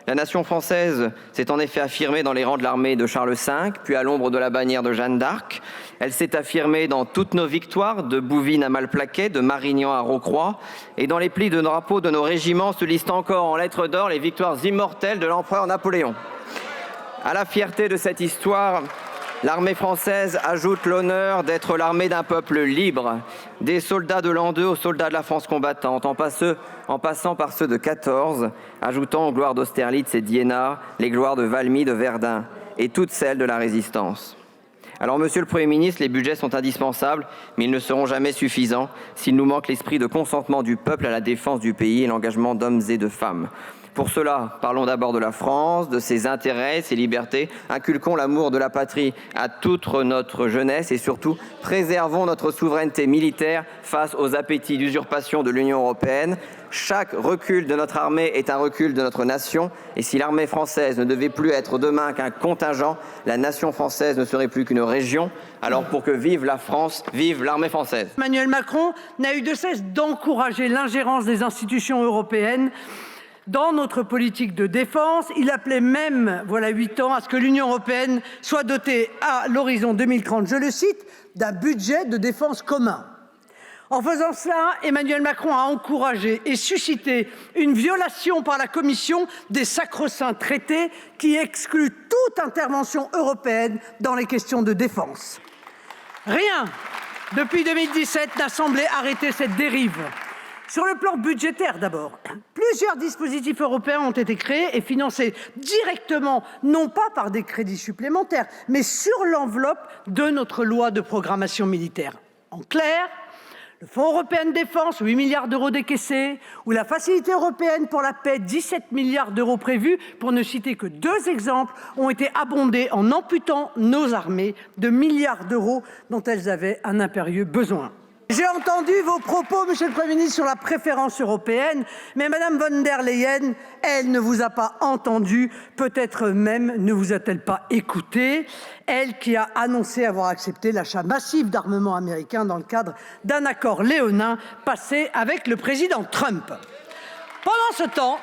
La nation française s'est en effet affirmée dans les rangs de l'armée de Charles V, puis à l'ombre de la bannière de Jeanne d'Arc. Elle s'est affirmée dans toutes nos victoires, de Bouvines à Malplaquet, de Marignan à Rocroi. Et dans les plis de drapeaux de nos régiments se listent encore en lettres d'or les victoires immortelles de l'empereur Napoléon. À la fierté de cette histoire, l'armée française ajoute l'honneur d'être l'armée d'un peuple libre, des soldats de l'an 2 aux soldats de la France combattante, en passant par ceux de 14, ajoutant aux gloires d'Austerlitz et d'Iéna les gloires de Valmy, de Verdun et toutes celles de la Résistance. Alors, Monsieur le Premier ministre, les budgets sont indispensables, mais ils ne seront jamais suffisants s'il nous manque l'esprit de consentement du peuple à la défense du pays et l'engagement d'hommes et de femmes. Pour cela, parlons d'abord de la France, de ses intérêts, ses libertés, inculquons l'amour de la patrie à toute notre jeunesse et surtout préservons notre souveraineté militaire face aux appétits d'usurpation de l'Union européenne. Chaque recul de notre armée est un recul de notre nation et si l'armée française ne devait plus être demain qu'un contingent, la nation française ne serait plus qu'une région. Alors pour que vive la France, vive l'armée française. Emmanuel Macron n'a eu de cesse d'encourager l'ingérence des institutions européennes dans notre politique de défense. Il appelait même, voilà 8 ans, à ce que l'Union européenne soit dotée à l'horizon 2030, je le cite, d'un budget de défense commun. En faisant cela, Emmanuel Macron a encouragé et suscité une violation par la Commission des sacro-saints traités qui excluent toute intervention européenne dans les questions de défense. Rien, depuis 2017, n'a semblé arrêter cette dérive. Sur le plan budgétaire d'abord, plusieurs dispositifs européens ont été créés et financés directement, non pas par des crédits supplémentaires, mais sur l'enveloppe de notre loi de programmation militaire. En clair, le Fonds européen de défense, 8 milliards d'euros décaissés, ou la Facilité européenne pour la paix, 17 milliards d'euros prévus, pour ne citer que 2 exemples, ont été abondés en amputant nos armées de milliards d'euros dont elles avaient un impérieux besoin. J'ai entendu vos propos, Monsieur le Premier ministre, sur la préférence européenne, mais Madame von der Leyen, elle ne vous a pas entendu, peut-être même ne vous a-t-elle pas écouté, elle qui a annoncé avoir accepté l'achat massif d'armements américains dans le cadre d'un accord léonin passé avec le président Trump. Pendant ce temps,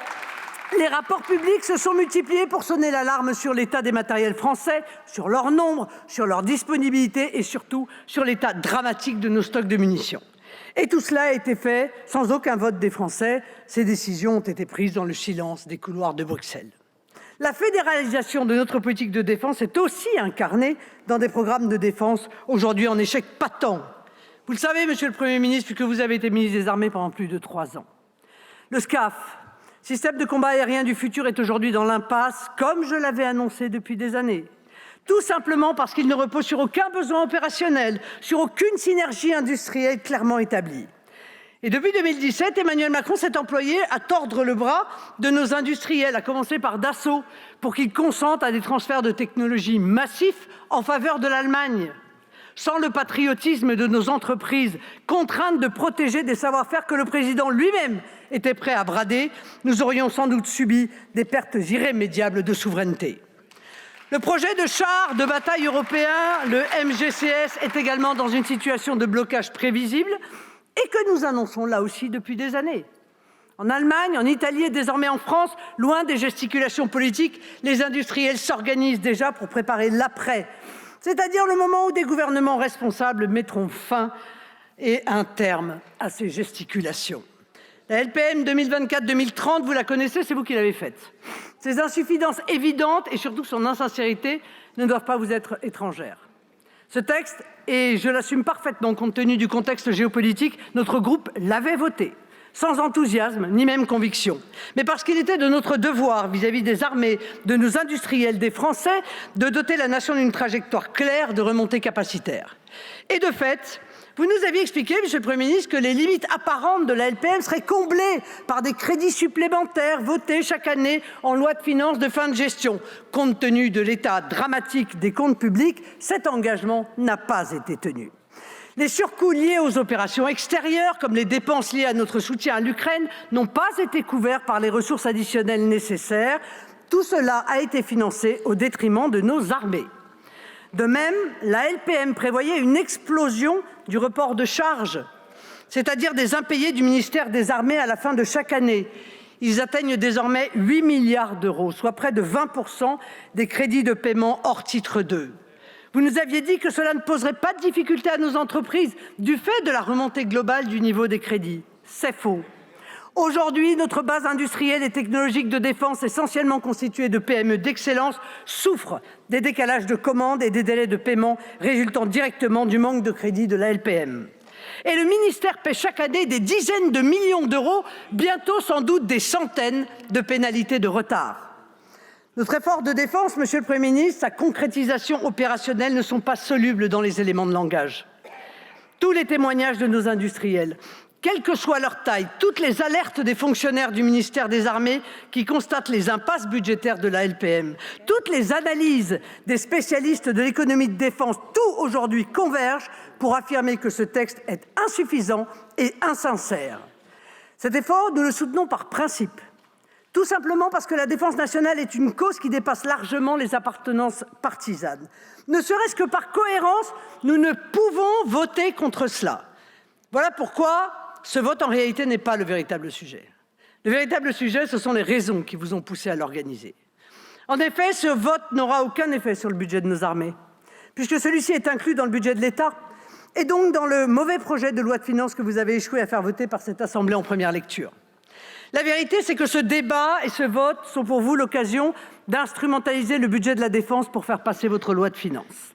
les rapports publics se sont multipliés pour sonner l'alarme sur l'état des matériels français, sur leur nombre, sur leur disponibilité et surtout sur l'état dramatique de nos stocks de munitions. Et tout cela a été fait sans aucun vote des Français. Ces décisions ont été prises dans le silence des couloirs de Bruxelles. La fédéralisation de notre politique de défense est aussi incarnée dans des programmes de défense aujourd'hui en échec patent. Vous le savez, Monsieur le Premier ministre, puisque vous avez été ministre des Armées pendant plus de 3 ans. Le SCAF, système de combat aérien du futur, est aujourd'hui dans l'impasse, comme je l'avais annoncé depuis des années. Tout simplement parce qu'il ne repose sur aucun besoin opérationnel, sur aucune synergie industrielle clairement établie. Et depuis 2017, Emmanuel Macron s'est employé à tordre le bras de nos industriels, à commencer par Dassault, pour qu'ils consentent à des transferts de technologies massifs en faveur de l'Allemagne. sans le patriotisme de nos entreprises, contraintes de protéger des savoir-faire que le président lui-même était prêt à brader, nous aurions sans doute subi des pertes irrémédiables de souveraineté. Le projet de char de bataille européen, le MGCS, est également dans une situation de blocage prévisible et que nous annonçons là aussi depuis des années. En Allemagne, en Italie et désormais en France, loin des gesticulations politiques, les industriels s'organisent déjà pour préparer l'après, c'est-à-dire le moment où des gouvernements responsables mettront fin et un terme à ces gesticulations. La LPM 2024-2030, vous la connaissez, c'est vous qui l'avez faite. Ses insuffisances évidentes et surtout son insincérité ne doivent pas vous être étrangères. Ce texte, et je l'assume parfaitement compte tenu du contexte géopolitique, notre groupe l'avait voté, sans enthousiasme ni même conviction, mais parce qu'il était de notre devoir vis-à-vis des armées, de nos industriels, des Français, de doter la nation d'une trajectoire claire de remontée capacitaire. Et de fait, vous nous aviez expliqué, Monsieur le Premier ministre, que les limites apparentes de la LPM seraient comblées par des crédits supplémentaires votés chaque année en loi de finances de fin de gestion. Compte tenu de l'état dramatique des comptes publics, cet engagement n'a pas été tenu. Les surcoûts liés aux opérations extérieures, comme les dépenses liées à notre soutien à l'Ukraine, n'ont pas été couverts par les ressources additionnelles nécessaires. Tout cela a été financé au détriment de nos armées. De même, la LPM prévoyait une explosion du report de charges, c'est-à-dire des impayés du ministère des Armées à la fin de chaque année. Ils atteignent désormais 8 milliards d'euros, soit près de 20% des crédits de paiement hors titre 2. Vous nous aviez dit que cela ne poserait pas de difficulté à nos entreprises du fait de la remontée globale du niveau des crédits. C'est faux. Aujourd'hui, notre base industrielle et technologique de défense, essentiellement constituée de PME d'excellence, souffre des décalages de commandes et des délais de paiement résultant directement du manque de crédit de la LPM. Et le ministère paie chaque année des dizaines de millions d'euros, bientôt sans doute des centaines de pénalités de retard. Notre effort de défense, Monsieur le Premier ministre, sa concrétisation opérationnelle ne sont pas solubles dans les éléments de langage. Tous les témoignages de nos industriels, quelle que soit leur taille, toutes les alertes des fonctionnaires du ministère des Armées qui constatent les impasses budgétaires de la LPM, toutes les analyses des spécialistes de l'économie de défense, tout aujourd'hui converge pour affirmer que ce texte est insuffisant et insincère. Cet effort, nous le soutenons par principe, tout simplement parce que la défense nationale est une cause qui dépasse largement les appartenances partisanes. Ne serait-ce que par cohérence, nous ne pouvons voter contre cela. Voilà pourquoi ce vote, en réalité, n'est pas le véritable sujet. Le véritable sujet, ce sont les raisons qui vous ont poussé à l'organiser. En effet, ce vote n'aura aucun effet sur le budget de nos armées, puisque celui-ci est inclus dans le budget de l'État et donc dans le mauvais projet de loi de finances que vous avez échoué à faire voter par cette Assemblée en première lecture. La vérité, c'est que ce débat et ce vote sont pour vous l'occasion d'instrumentaliser le budget de la défense pour faire passer votre loi de finances.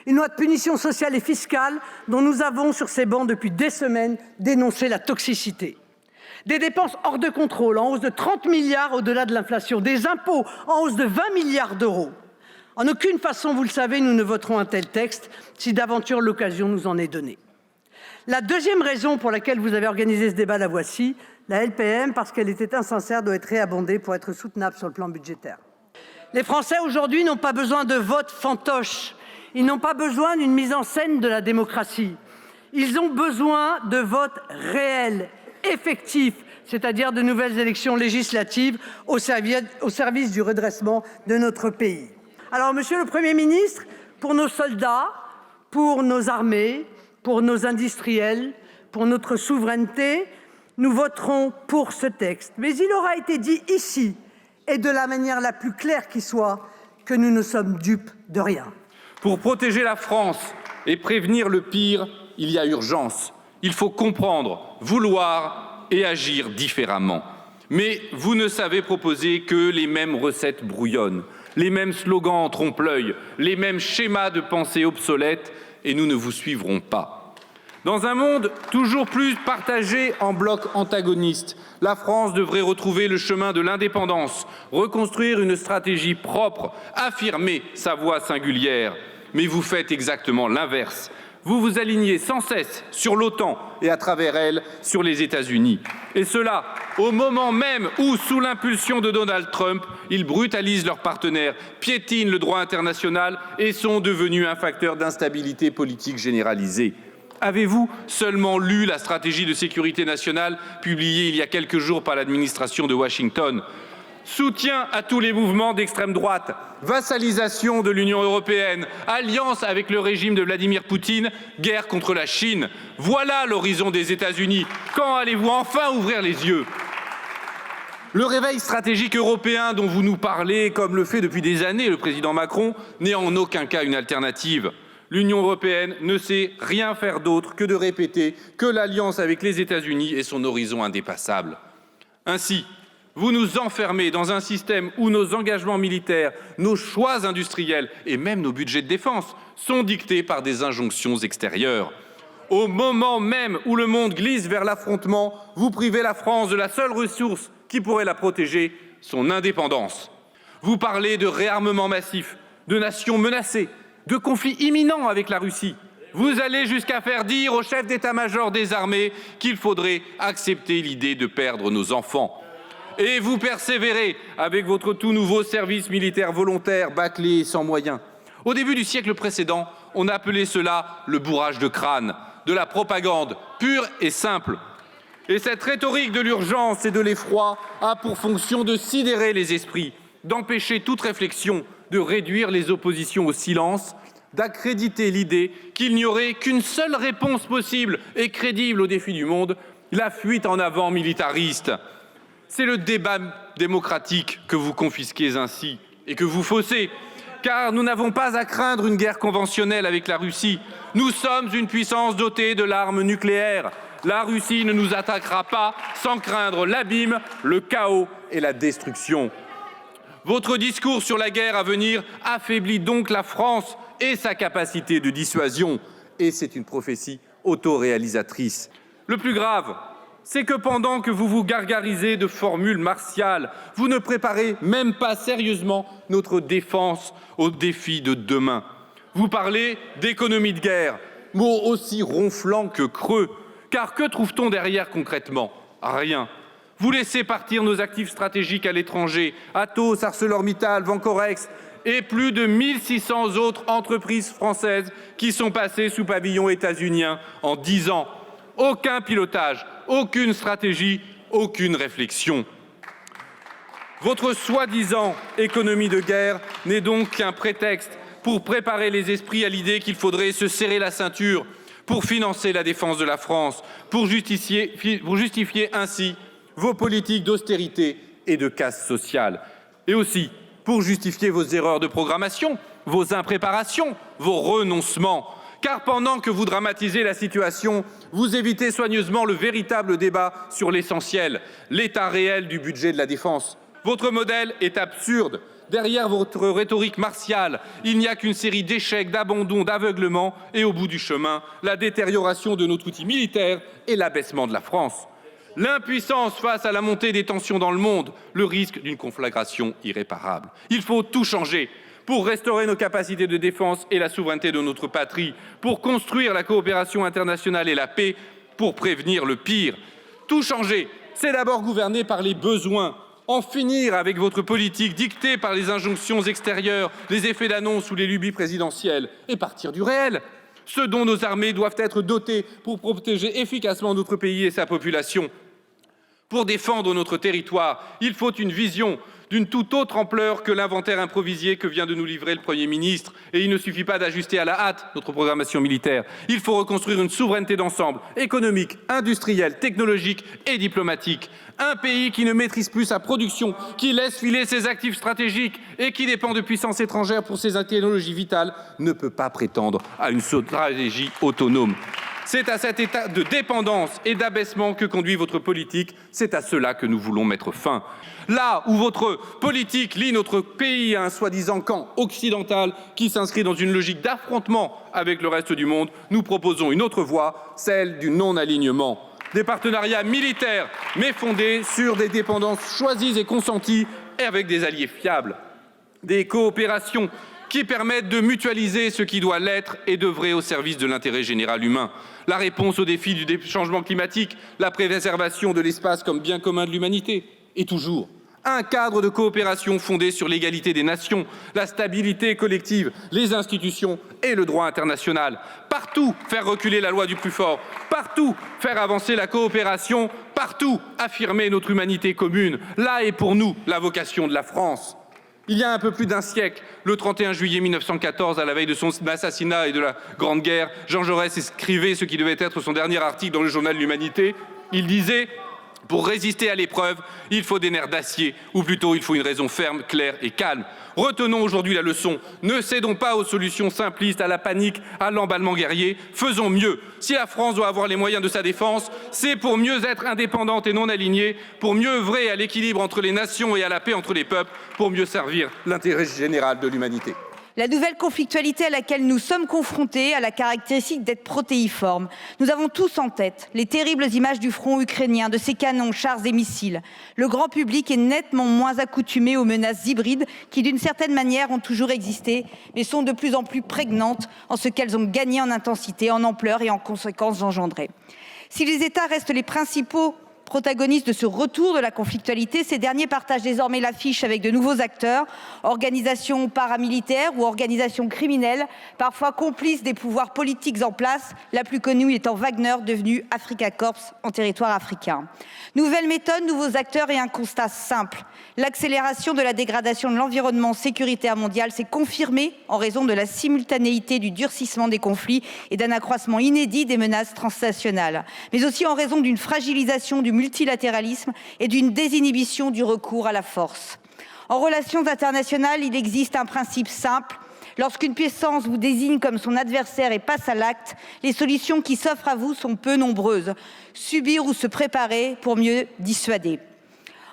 Une loi de punition sociale et fiscale dont nous avons, sur ces bancs, depuis des semaines, dénoncé la toxicité. Des dépenses hors de contrôle, en hausse de 30 milliards au-delà de l'inflation. Des impôts en hausse de 20 milliards d'euros. En aucune façon, vous le savez, nous ne voterons un tel texte si d'aventure l'occasion nous en est donnée. La deuxième raison pour laquelle vous avez organisé ce débat, la voici. La LPM, parce qu'elle était insincère, doit être réabondée pour être soutenable sur le plan budgétaire. Les Français, aujourd'hui, n'ont pas besoin de vote fantoche. Ils n'ont pas besoin d'une mise en scène de la démocratie. Ils ont besoin de votes réels, effectifs, c'est-à-dire de nouvelles élections législatives au service du redressement de notre pays. Alors, Monsieur le Premier ministre, pour nos soldats, pour nos armées, pour nos industriels, pour notre souveraineté, nous voterons pour ce texte. Mais il aura été dit ici, et de la manière la plus claire qui soit, que nous ne sommes dupes de rien. Pour protéger la France et prévenir le pire, il y a urgence. Il faut comprendre, vouloir et agir différemment. Mais vous ne savez proposer que les mêmes recettes brouillonnes, les mêmes slogans en trompe-l'œil, les mêmes schémas de pensée obsolètes, et nous ne vous suivrons pas. Dans un monde toujours plus partagé en blocs antagonistes, la France devrait retrouver le chemin de l'indépendance, reconstruire une stratégie propre, affirmer sa voix singulière. Mais vous faites exactement l'inverse. Vous vous alignez sans cesse sur l'OTAN et à travers elle sur les États-Unis. Et cela au moment même où, sous l'impulsion de Donald Trump, ils brutalisent leurs partenaires, piétinent le droit international et sont devenus un facteur d'instabilité politique généralisée. Avez-vous seulement lu la stratégie de sécurité nationale publiée il y a quelques jours par l'administration de Washington ? Soutien à tous les mouvements d'extrême droite, vassalisation de l'Union européenne, alliance avec le régime de Vladimir Poutine, guerre contre la Chine. Voilà l'horizon des États-Unis. Quand allez-vous enfin ouvrir les yeux ? Le réveil stratégique européen dont vous nous parlez, comme le fait depuis des années le président Macron, n'est en aucun cas une alternative. L'Union européenne ne sait rien faire d'autre que de répéter que l'alliance avec les États-Unis est son horizon indépassable. Ainsi, vous nous enfermez dans un système où nos engagements militaires, nos choix industriels et même nos budgets de défense sont dictés par des injonctions extérieures. Au moment même où le monde glisse vers l'affrontement, vous privez la France de la seule ressource qui pourrait la protéger, son indépendance. Vous parlez de réarmement massif, de nations menacées, de conflits imminents avec la Russie. Vous allez jusqu'à faire dire au chef d'état-major des armées qu'il faudrait accepter l'idée de perdre nos enfants. Et vous persévérez avec votre tout nouveau service militaire volontaire, bâclé et sans moyens. Au début du siècle précédent, on appelait cela le bourrage de crâne, de la propagande pure et simple. Et cette rhétorique de l'urgence et de l'effroi a pour fonction de sidérer les esprits, d'empêcher toute réflexion, de réduire les oppositions au silence, d'accréditer l'idée qu'il n'y aurait qu'une seule réponse possible et crédible aux défis du monde, la fuite en avant militariste. C'est le débat démocratique que vous confisquez ainsi et que vous faussez, car nous n'avons pas à craindre une guerre conventionnelle avec la Russie. Nous sommes une puissance dotée de l'arme nucléaire. La Russie ne nous attaquera pas sans craindre l'abîme, le chaos et la destruction. Votre discours sur la guerre à venir affaiblit donc la France et sa capacité de dissuasion. Et c'est une prophétie autoréalisatrice. Le plus grave, c'est que pendant que vous vous gargarisez de formules martiales, vous ne préparez même pas sérieusement notre défense aux défis de demain. Vous parlez d'économie de guerre, mot aussi ronflant que creux. Car que trouve-t-on derrière concrètement ? Rien. Vous laissez partir nos actifs stratégiques à l'étranger, Atos, ArcelorMittal, Vancorex et plus de 1600 autres entreprises françaises qui sont passées sous pavillon états-unien en 10 ans. Aucun pilotage, aucune stratégie, aucune réflexion. Votre soi-disant économie de guerre n'est donc qu'un prétexte pour préparer les esprits à l'idée qu'il faudrait se serrer la ceinture pour financer la défense de la France, pour justifier ainsi vos politiques d'austérité et de casse sociale, et aussi pour justifier vos erreurs de programmation, vos impréparations, vos renoncements. Car pendant que vous dramatisez la situation, vous évitez soigneusement le véritable débat sur l'essentiel, l'état réel du budget de la défense. Votre modèle est absurde. Derrière votre rhétorique martiale, il n'y a qu'une série d'échecs, d'abandons, d'aveuglements et au bout du chemin, la détérioration de notre outil militaire et l'abaissement de la France. L'impuissance face à la montée des tensions dans le monde, le risque d'une conflagration irréparable. Il faut tout changer pour restaurer nos capacités de défense et la souveraineté de notre patrie, pour construire la coopération internationale et la paix, pour prévenir le pire. Tout changer, c'est d'abord gouverner par les besoins. En finir avec votre politique dictée par les injonctions extérieures, les effets d'annonce ou les lubies présidentielles et partir du réel, ce dont nos armées doivent être dotées pour protéger efficacement notre pays et sa population. Pour défendre notre territoire, il faut une vision d'une toute autre ampleur que l'inventaire improvisé que vient de nous livrer le Premier ministre. Et il ne suffit pas d'ajuster à la hâte notre programmation militaire. Il faut reconstruire une souveraineté d'ensemble, économique, industrielle, technologique et diplomatique. Un pays qui ne maîtrise plus sa production, qui laisse filer ses actifs stratégiques et qui dépend de puissances étrangères pour ses technologies vitales, ne peut pas prétendre à une stratégie autonome. C'est à cet état de dépendance et d'abaissement que conduit votre politique. C'est à cela que nous voulons mettre fin. Là où votre politique lie notre pays à un soi-disant camp occidental qui s'inscrit dans une logique d'affrontement avec le reste du monde, nous proposons une autre voie, celle du non-alignement. Des partenariats militaires, mais fondés sur des dépendances choisies et consenties et avec des alliés fiables. Des coopérations qui permettent de mutualiser ce qui doit l'être et d'œuvrer au service de l'intérêt général humain. La réponse aux défis du changement climatique, la préservation de l'espace comme bien commun de l'humanité. Et toujours, un cadre de coopération fondé sur l'égalité des nations, la stabilité collective, les institutions et le droit international. Partout, faire reculer la loi du plus fort. Partout, faire avancer la coopération. Partout, affirmer notre humanité commune. Là est pour nous la vocation de la France. Il y a un peu plus d'un siècle, le 31 juillet 1914, à la veille de son assassinat et de la Grande Guerre, Jean Jaurès écrivait ce qui devait être son dernier article dans le journal de l'Humanité. Il disait « Pour résister à l'épreuve, il faut des nerfs d'acier, ou plutôt il faut une raison ferme, claire et calme. » Retenons aujourd'hui la leçon. Ne cédons pas aux solutions simplistes, à la panique, à l'emballement guerrier. Faisons mieux. Si la France doit avoir les moyens de sa défense, c'est pour mieux être indépendante et non alignée, pour mieux œuvrer à l'équilibre entre les nations et à la paix entre les peuples, pour mieux servir l'intérêt général de l'humanité. La nouvelle conflictualité à laquelle nous sommes confrontés a la caractéristique d'être protéiforme. Nous avons tous en tête les terribles images du front ukrainien, de ses canons, chars et missiles. Le grand public est nettement moins accoutumé aux menaces hybrides qui, d'une certaine manière, ont toujours existé, mais sont de plus en plus prégnantes en ce qu'elles ont gagné en intensité, en ampleur et en conséquences engendrées. Si les États restent les principaux protagonistes de ce retour de la conflictualité, ces derniers partagent désormais l'affiche avec de nouveaux acteurs, organisations paramilitaires ou organisations criminelles, parfois complices des pouvoirs politiques en place, la plus connue étant Wagner, devenu Afrika Korps en territoire africain. Nouvelle méthode, nouveaux acteurs et un constat simple. L'accélération de la dégradation de l'environnement sécuritaire mondial s'est confirmée en raison de la simultanéité du durcissement des conflits et d'un accroissement inédit des menaces transnationales, mais aussi en raison d'une fragilisation du multilatéralisme et d'une désinhibition du recours à la force. En relations internationales, il existe un principe simple. Lorsqu'une puissance vous désigne comme son adversaire et passe à l'acte, les solutions qui s'offrent à vous sont peu nombreuses. Subir ou se préparer pour mieux dissuader.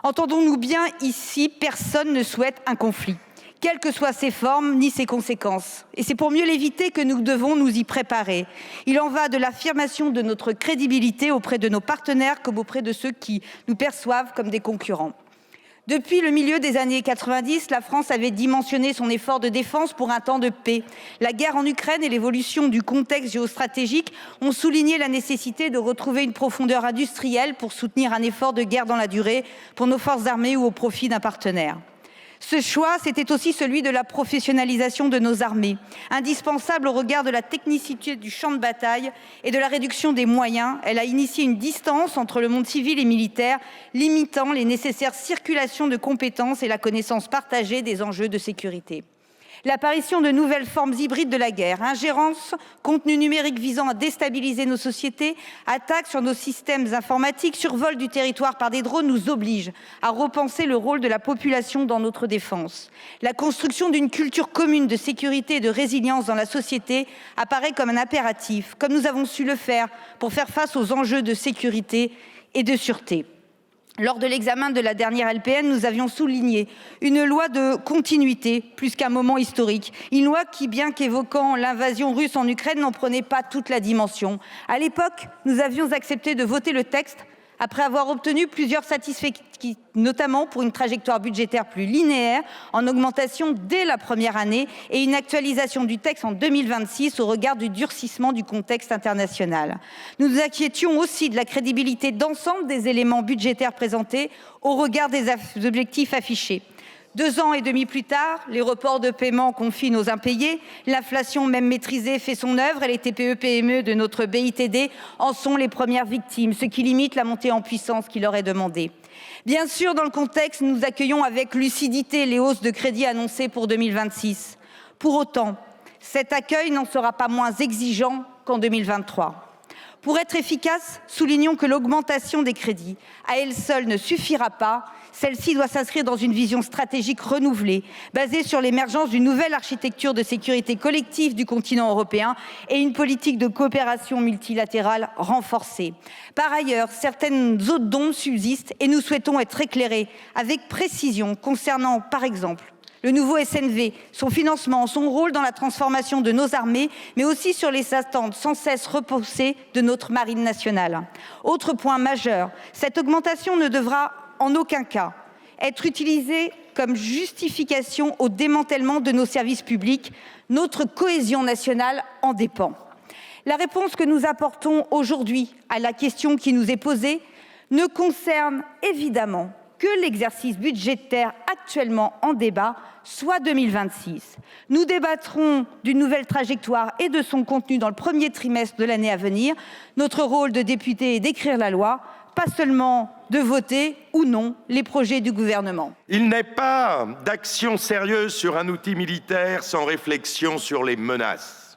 Entendons-nous bien ici, personne ne souhaite un conflit, quelles que soient ses formes ni ses conséquences. Et c'est pour mieux l'éviter que nous devons nous y préparer. Il en va de l'affirmation de notre crédibilité auprès de nos partenaires comme auprès de ceux qui nous perçoivent comme des concurrents. Depuis le milieu des années 90, la France avait dimensionné son effort de défense pour un temps de paix. La guerre en Ukraine et l'évolution du contexte géostratégique ont souligné la nécessité de retrouver une profondeur industrielle pour soutenir un effort de guerre dans la durée pour nos forces armées ou au profit d'un partenaire. Ce choix, c'était aussi celui de la professionnalisation de nos armées, indispensable au regard de la technicité du champ de bataille et de la réduction des moyens. Elle a initié une distance entre le monde civil et militaire, limitant les nécessaires circulations de compétences et la connaissance partagée des enjeux de sécurité. L'apparition de nouvelles formes hybrides de la guerre, ingérence, contenu numérique visant à déstabiliser nos sociétés, attaques sur nos systèmes informatiques, survol du territoire par des drones nous oblige à repenser le rôle de la population dans notre défense. La construction d'une culture commune de sécurité et de résilience dans la société apparaît comme un impératif, comme nous avons su le faire pour faire face aux enjeux de sécurité et de sûreté. Lors de l'examen de la dernière LPM, nous avions souligné une loi de continuité plus qu'un moment historique. Une loi qui, bien qu'évoquant l'invasion russe en Ukraine, n'en prenait pas toute la dimension. À l'époque, nous avions accepté de voter le texte après avoir obtenu plusieurs satisfactions, notamment pour une trajectoire budgétaire plus linéaire, en augmentation dès la première année et une actualisation du texte en 2026 au regard du durcissement du contexte international. Nous nous inquiétions aussi de la crédibilité d'ensemble des éléments budgétaires présentés au regard des objectifs affichés. 2 ans et demi plus tard, les reports de paiement confient nos impayés, l'inflation même maîtrisée fait son œuvre et les TPE-PME de notre BITD en sont les premières victimes, ce qui limite la montée en puissance qui leur est demandée. Bien sûr, dans le contexte, nous accueillons avec lucidité les hausses de crédits annoncées pour 2026. Pour autant, cet accueil n'en sera pas moins exigeant qu'en 2023. Pour être efficace, soulignons que l'augmentation des crédits à elle seule ne suffira pas. Celle-ci doit s'inscrire dans une vision stratégique renouvelée, basée sur l'émergence d'une nouvelle architecture de sécurité collective du continent européen et une politique de coopération multilatérale renforcée. Par ailleurs, certaines zones d'ombre subsistent et nous souhaitons être éclairés avec précision concernant, par exemple, le nouveau SNV, son financement, son rôle dans la transformation de nos armées, mais aussi sur les attentes sans cesse repoussées de notre marine nationale. Autre point majeur, cette augmentation ne devra en aucun cas être utilisée comme justification au démantèlement de nos services publics. Notre cohésion nationale en dépend. La réponse que nous apportons aujourd'hui à la question qui nous est posée ne concerne évidemment que l'exercice budgétaire actuellement en débat, soit 2026. Nous débattrons d'une nouvelle trajectoire et de son contenu dans le premier trimestre de l'année à venir. Notre rôle de député est d'écrire la loi, pas seulement de voter ou non les projets du gouvernement. Il n'est pas d'action sérieuse sur un outil militaire sans réflexion sur les menaces.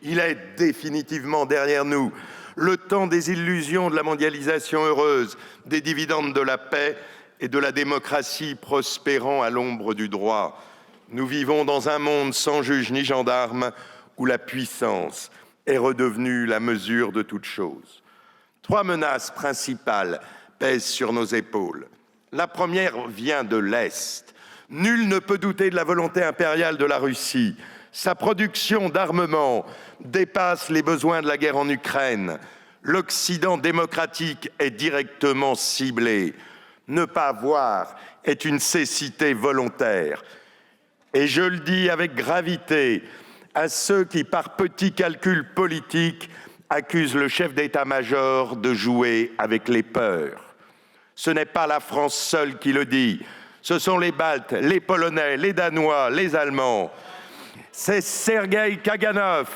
Il est définitivement derrière nous le temps des illusions de la mondialisation heureuse, des dividendes de la paix et de la démocratie prospérant à l'ombre du droit. Nous vivons dans un monde sans juge ni gendarme où la puissance est redevenue la mesure de toute chose. 3 menaces principales pèsent sur nos épaules. La première vient de l'Est. Nul ne peut douter de la volonté impériale de la Russie. Sa production d'armement dépasse les besoins de la guerre en Ukraine. L'Occident démocratique est directement ciblé. Ne pas voir est une cécité volontaire. Et je le dis avec gravité à ceux qui, par petits calculs politiques, accusent le chef d'état-major de jouer avec les peurs. Ce n'est pas la France seule qui le dit. Ce sont les Baltes, les Polonais, les Danois, les Allemands. C'est Sergueï Kaganov,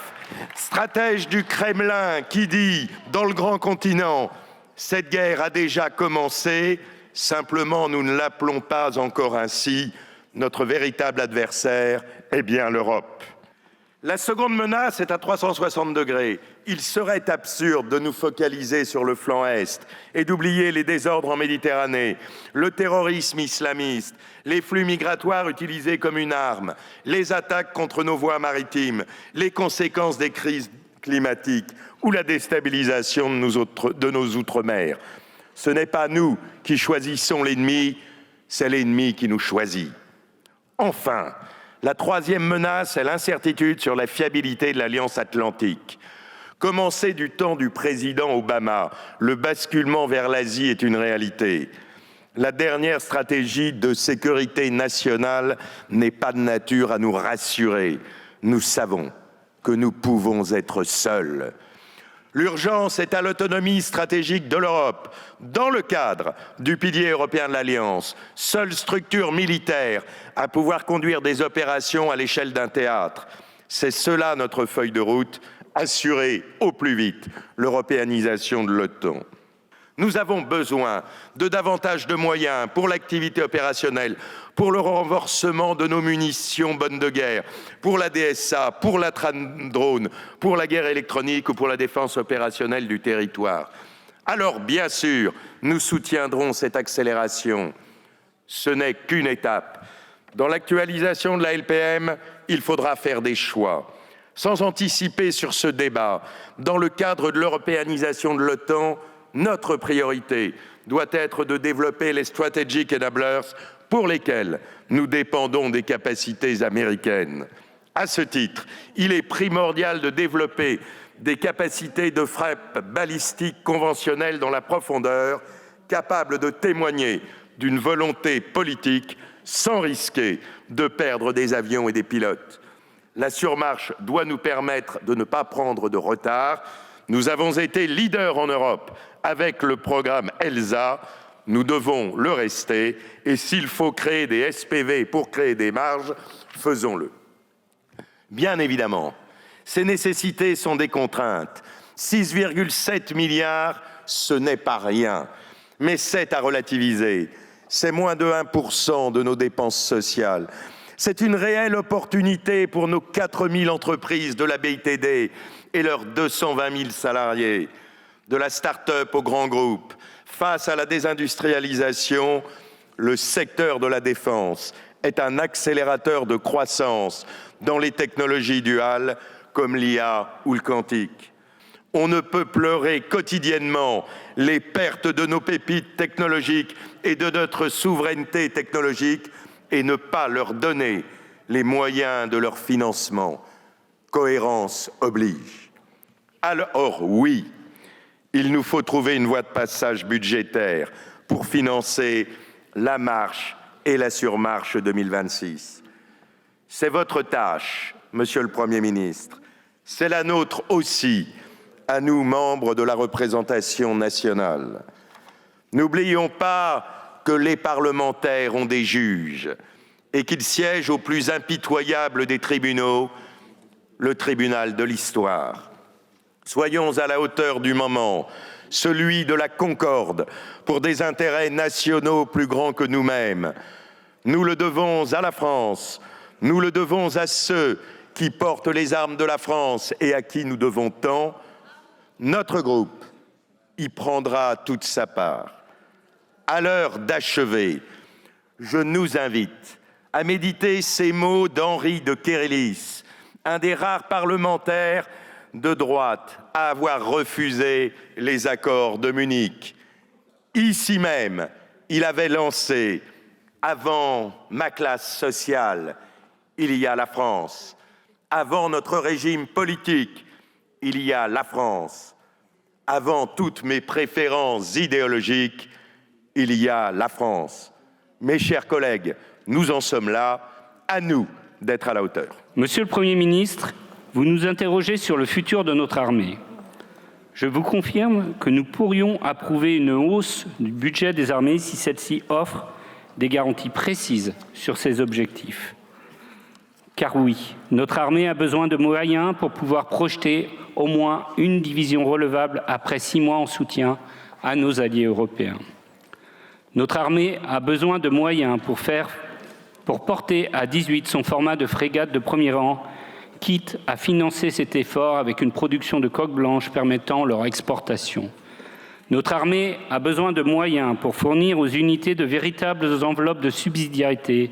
stratège du Kremlin, qui dit, dans le grand continent, cette guerre a déjà commencé, simplement nous ne l'appelons pas encore ainsi, notre véritable adversaire est bien l'Europe. La seconde menace est à 360 degrés. Il serait absurde de nous focaliser sur le flanc Est et d'oublier les désordres en Méditerranée, le terrorisme islamiste, les flux migratoires utilisés comme une arme, les attaques contre nos voies maritimes, les conséquences des crises climatiques ou la déstabilisation de nos outre-mer. Ce n'est pas nous qui choisissons l'ennemi, c'est l'ennemi qui nous choisit. Enfin, la troisième menace est l'incertitude sur la fiabilité de l'Alliance atlantique. Commencé du temps du président Obama, le basculement vers l'Asie est une réalité. La dernière stratégie de sécurité nationale n'est pas de nature à nous rassurer. Nous savons que nous pouvons être seuls. L'urgence est à l'autonomie stratégique de l'Europe, dans le cadre du pilier européen de l'Alliance, seule structure militaire à pouvoir conduire des opérations à l'échelle d'un théâtre. C'est cela notre feuille de route, assurer au plus vite l'européanisation de l'OTAN. Nous avons besoin de davantage de moyens pour l'activité opérationnelle, pour le renforcement de nos munitions bonnes de guerre, pour la DSA, pour la drone, pour la guerre électronique ou pour la défense opérationnelle du territoire. Alors, bien sûr, nous soutiendrons cette accélération. Ce n'est qu'une étape. Dans l'actualisation de la LPM, il faudra faire des choix. Sans anticiper sur ce débat, dans le cadre de l'européanisation de l'OTAN, notre priorité doit être de développer les strategic enablers pour lesquels nous dépendons des capacités américaines. À ce titre, il est primordial de développer des capacités de frappe balistique conventionnelles dans la profondeur, capables de témoigner d'une volonté politique sans risquer de perdre des avions et des pilotes. La surmarche doit nous permettre de ne pas prendre de retard. Nous avons été leaders en Europe avec le programme ELSA. Nous devons le rester. Et s'il faut créer des SPV pour créer des marges, faisons-le. Bien évidemment, ces nécessités sont des contraintes. 6,7 milliards, ce n'est pas rien. Mais c'est à relativiser. C'est moins de 1% de nos dépenses sociales. C'est une réelle opportunité pour nos 4000 entreprises de la BITD et leurs 220 000 salariés, de la start-up aux grands groupes. Face à la désindustrialisation, le secteur de la défense est un accélérateur de croissance dans les technologies duales comme l'IA ou le quantique. On ne peut pleurer quotidiennement les pertes de nos pépites technologiques et de notre souveraineté technologique et ne pas leur donner les moyens de leur financement. Cohérence oblige. Alors oui, il nous faut trouver une voie de passage budgétaire pour financer la marche et la surmarche 2026. C'est votre tâche, Monsieur le Premier ministre. C'est la nôtre aussi, à nous, membres de la représentation nationale. N'oublions pas que les parlementaires ont des juges et qu'ils siègent au plus impitoyable des tribunaux, le tribunal de l'histoire. Soyons à la hauteur du moment, celui de la concorde pour des intérêts nationaux plus grands que nous-mêmes. Nous le devons à la France, nous le devons à ceux qui portent les armes de la France et à qui nous devons tant. Notre groupe y prendra toute sa part. À l'heure d'achever, je nous invite à méditer ces mots d'Henri de Kérélis, un des rares parlementaires de droite à avoir refusé les accords de Munich. Ici même, il avait lancé « Avant ma classe sociale, il y a la France. Avant notre régime politique, il y a la France. Avant toutes mes préférences idéologiques, il y a la France. » Mes chers collègues, nous en sommes là, à nous d'être à la hauteur. Monsieur le Premier ministre, vous nous interrogez sur le futur de notre armée. Je vous confirme que nous pourrions approuver une hausse du budget des armées si celle-ci offre des garanties précises sur ses objectifs. Car oui, notre armée a besoin de moyens pour pouvoir projeter au moins une division relevable après 6 mois en soutien à nos alliés européens. Notre armée a besoin de moyens pour porter à 18 son format de frégate de premier rang, quitte à financer cet effort avec une production de coques blanches permettant leur exportation. Notre armée a besoin de moyens pour fournir aux unités de véritables enveloppes de subsidiarité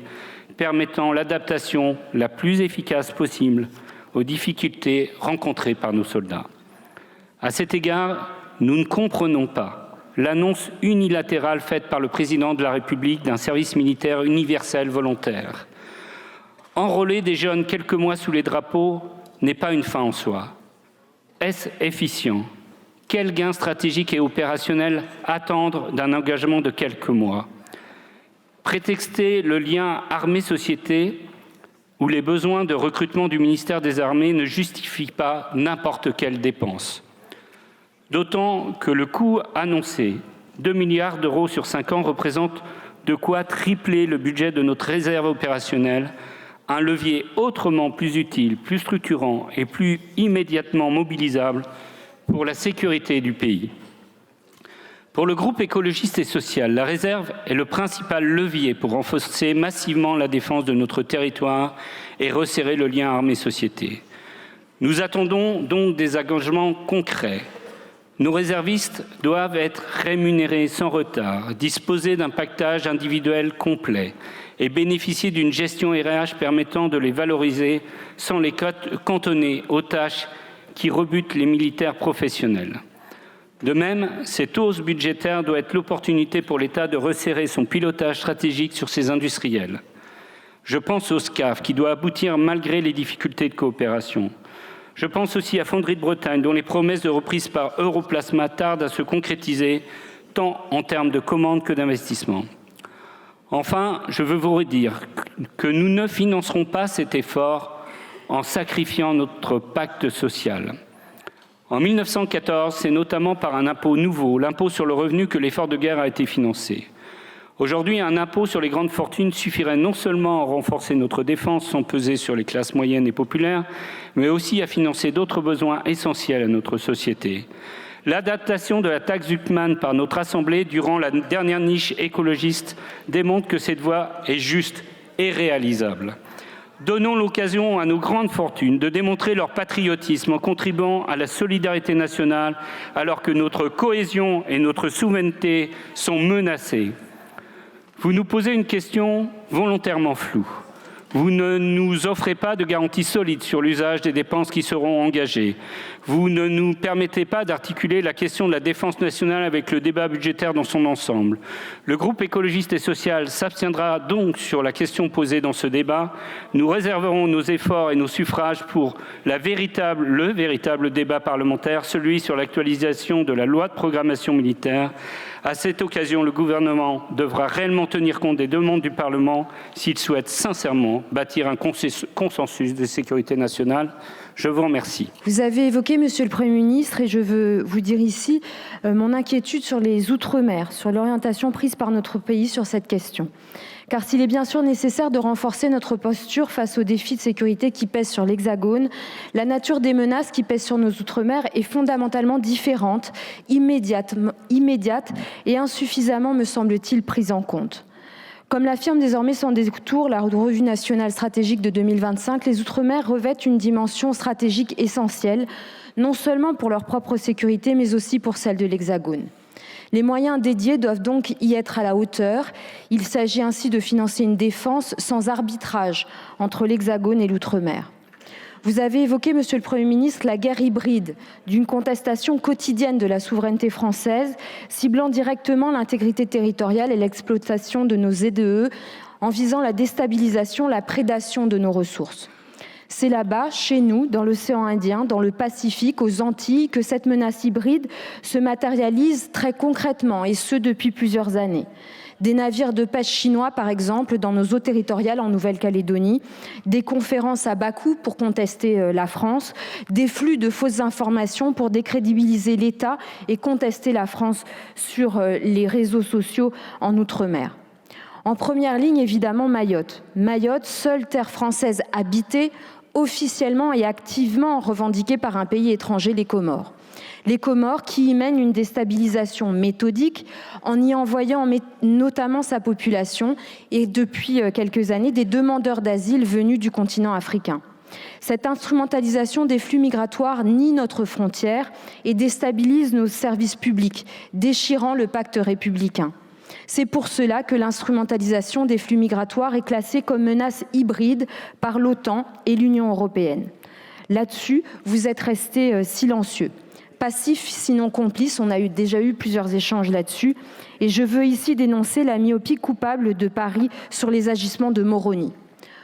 permettant l'adaptation la plus efficace possible aux difficultés rencontrées par nos soldats. À cet égard, nous ne comprenons pas l'annonce unilatérale faite par le président de la République d'un service militaire universel volontaire. Enrôler des jeunes quelques mois sous les drapeaux n'est pas une fin en soi. Est-ce efficient? Quel gain stratégique et opérationnel attendre d'un engagement de quelques mois? Prétexter le lien armée-société ou les besoins de recrutement du ministère des Armées ne justifie pas n'importe quelle dépense. D'autant que le coût annoncé, 2 milliards d'euros sur 5 ans, représente de quoi tripler le budget de notre réserve opérationnelle, un levier autrement plus utile, plus structurant et plus immédiatement mobilisable pour la sécurité du pays. Pour le groupe écologiste et social, la réserve est le principal levier pour renforcer massivement la défense de notre territoire et resserrer le lien armée-société. Nous attendons donc des engagements concrets. Nos réservistes doivent être rémunérés sans retard, disposer d'un pactage individuel complet et bénéficier d'une gestion RH permettant de les valoriser sans les cantonner aux tâches qui rebutent les militaires professionnels. De même, cette hausse budgétaire doit être l'opportunité pour l'État de resserrer son pilotage stratégique sur ses industriels. Je pense au SCAF qui doit aboutir malgré les difficultés de coopération. Je pense aussi à Fonderie de Bretagne, dont les promesses de reprise par Europlasma tardent à se concrétiser, tant en termes de commandes que d'investissement. Enfin, je veux vous redire que nous ne financerons pas cet effort en sacrifiant notre pacte social. En 1914, c'est notamment par un impôt nouveau, l'impôt sur le revenu, que l'effort de guerre a été financé. Aujourd'hui, un impôt sur les grandes fortunes suffirait non seulement à renforcer notre défense sans peser sur les classes moyennes et populaires, mais aussi à financer d'autres besoins essentiels à notre société. L'adaptation de la taxe Zuckman par notre Assemblée durant la dernière niche écologiste démontre que cette voie est juste et réalisable. Donnons l'occasion à nos grandes fortunes de démontrer leur patriotisme en contribuant à la solidarité nationale alors que notre cohésion et notre souveraineté sont menacées. Vous nous posez une question volontairement floue. Vous ne nous offrez pas de garanties solides sur l'usage des dépenses qui seront engagées. Vous ne nous permettez pas d'articuler la question de la défense nationale avec le débat budgétaire dans son ensemble. Le groupe écologiste et social s'abstiendra donc sur la question posée dans ce débat. Nous réserverons nos efforts et nos suffrages pour le véritable débat parlementaire, celui sur l'actualisation de la loi de programmation militaire, À cette occasion, le gouvernement devra réellement tenir compte des demandes du Parlement s'il souhaite sincèrement bâtir un consensus de sécurité nationale. Je vous remercie. Vous avez évoqué, Monsieur le Premier ministre, et je veux vous dire ici mon inquiétude sur les Outre-mer, sur l'orientation prise par notre pays sur cette question. Car s'il est bien sûr nécessaire de renforcer notre posture face aux défis de sécurité qui pèsent sur l'Hexagone, la nature des menaces qui pèsent sur nos Outre-mer est fondamentalement différente, immédiate et insuffisamment, me semble-t-il, prise en compte. Comme l'affirme désormais sans détour la revue nationale stratégique de 2025, les Outre-mer revêtent une dimension stratégique essentielle, non seulement pour leur propre sécurité, mais aussi pour celle de l'Hexagone. Les moyens dédiés doivent donc y être à la hauteur. Il s'agit ainsi de financer une défense sans arbitrage entre l'Hexagone et l'Outre-mer. Vous avez évoqué, Monsieur le Premier ministre, la guerre hybride d'une contestation quotidienne de la souveraineté française, ciblant directement l'intégrité territoriale et l'exploitation de nos ZEE en visant la déstabilisation, la prédation de nos ressources. C'est là-bas, chez nous, dans l'océan Indien, dans le Pacifique, aux Antilles, que cette menace hybride se matérialise très concrètement, et ce depuis plusieurs années. Des navires de pêche chinois, par exemple, dans nos eaux territoriales en Nouvelle-Calédonie, des conférences à bas coût pour contester la France, des flux de fausses informations pour décrédibiliser l'État et contester la France sur les réseaux sociaux en Outre-mer. En première ligne, évidemment, Mayotte. Mayotte, seule terre française habitée, officiellement et activement revendiquée par un pays étranger, les Comores. Les Comores qui y mènent une déstabilisation méthodique en y envoyant notamment sa population et depuis quelques années des demandeurs d'asile venus du continent africain. Cette instrumentalisation des flux migratoires nie notre frontière et déstabilise nos services publics, déchirant le pacte républicain. C'est pour cela que l'instrumentalisation des flux migratoires est classée comme menace hybride par l'OTAN et l'Union européenne. Là-dessus, vous êtes restés silencieux. Passifs, sinon complices, on a déjà eu plusieurs échanges là-dessus, et je veux ici dénoncer la myopie coupable de Paris sur les agissements de Moroni.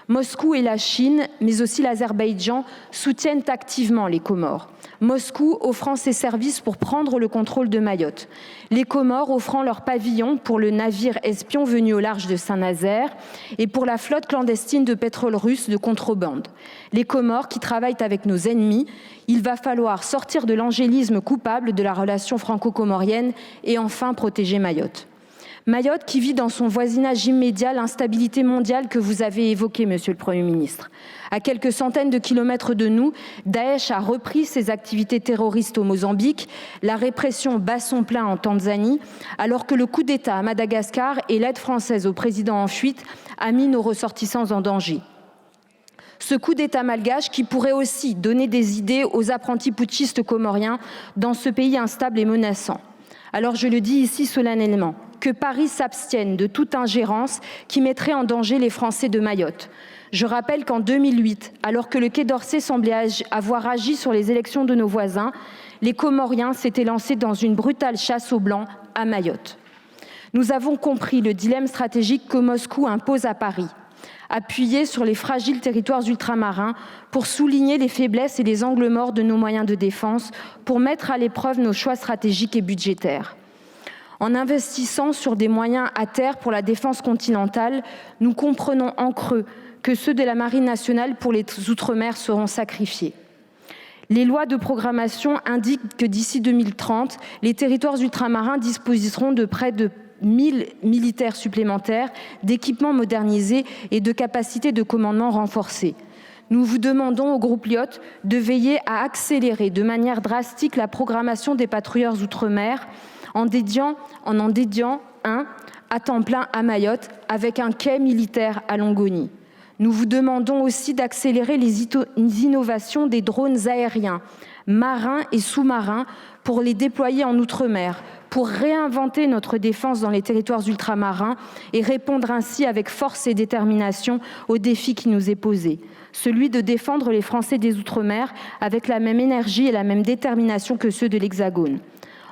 Moscou et la Chine, mais aussi l'Azerbaïdjan, soutiennent activement les Comores. Moscou offrant ses services pour prendre le contrôle de Mayotte. Les Comores offrant leur pavillon pour le navire espion venu au large de Saint-Nazaire et pour la flotte clandestine de pétrole russe de contrebande. Les Comores qui travaillent avec nos ennemis. Il va falloir sortir de l'angélisme coupable de la relation franco-comorienne et enfin protéger Mayotte. Mayotte qui vit dans son voisinage immédiat l'instabilité mondiale que vous avez évoquée, Monsieur le Premier ministre. À quelques centaines de kilomètres de nous, Daesh a repris ses activités terroristes au Mozambique, la répression bat son plein en Tanzanie, alors que le coup d'État à Madagascar et l'aide française au président en fuite a mis nos ressortissants en danger. Ce coup d'État malgache qui pourrait aussi donner des idées aux apprentis putschistes comoriens dans ce pays instable et menaçant. Alors je le dis ici solennellement, que Paris s'abstienne de toute ingérence qui mettrait en danger les Français de Mayotte. Je rappelle qu'en 2008, alors que le Quai d'Orsay semblait avoir agi sur les élections de nos voisins, les Comoriens s'étaient lancés dans une brutale chasse aux Blancs à Mayotte. Nous avons compris le dilemme stratégique que Moscou impose à Paris. Appuyer sur les fragiles territoires ultramarins pour souligner les faiblesses et les angles morts de nos moyens de défense, pour mettre à l'épreuve nos choix stratégiques et budgétaires. En investissant sur des moyens à terre pour la défense continentale, nous comprenons en creux que ceux de la Marine nationale pour les Outre-mer seront sacrifiés. Les lois de programmation indiquent que d'ici 2030, les territoires ultramarins disposeront de près de 1000 militaires supplémentaires, d'équipements modernisés et de capacités de commandement renforcées. Nous vous demandons au groupe Lyot de veiller à accélérer de manière drastique la programmation des patrouilleurs outre-mer en en dédiant un à temps plein à Mayotte avec un quai militaire à Longoni. Nous vous demandons aussi d'accélérer les innovations des drones aériens, marins et sous-marins pour les déployer en Outre-mer, pour réinventer notre défense dans les territoires ultramarins et répondre ainsi avec force et détermination au défi qui nous est posé, celui de défendre les Français des Outre-mer avec la même énergie et la même détermination que ceux de l'Hexagone.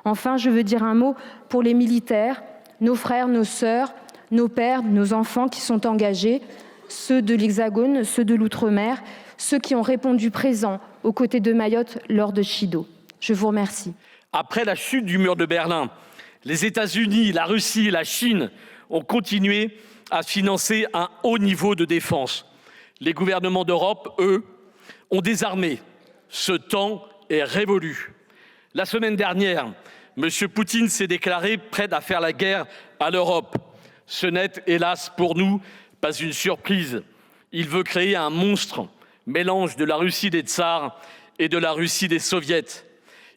Enfin, je veux dire un mot pour les militaires, nos frères, nos sœurs, nos pères, nos enfants qui sont engagés, ceux de l'Hexagone, ceux de l'Outre-mer, ceux qui ont répondu présents aux côtés de Mayotte lors de Chido. Je vous remercie. Après la chute du mur de Berlin, Les États-Unis, la Russie et la Chine ont continué à financer un haut niveau de défense. Les gouvernements d'Europe, eux, ont désarmé. Ce temps est révolu. La semaine dernière, M. Poutine s'est déclaré prêt à faire la guerre à l'Europe. Ce n'est, hélas pour nous, pas une surprise. Il veut créer un monstre, mélange de la Russie des tsars et de la Russie des soviets.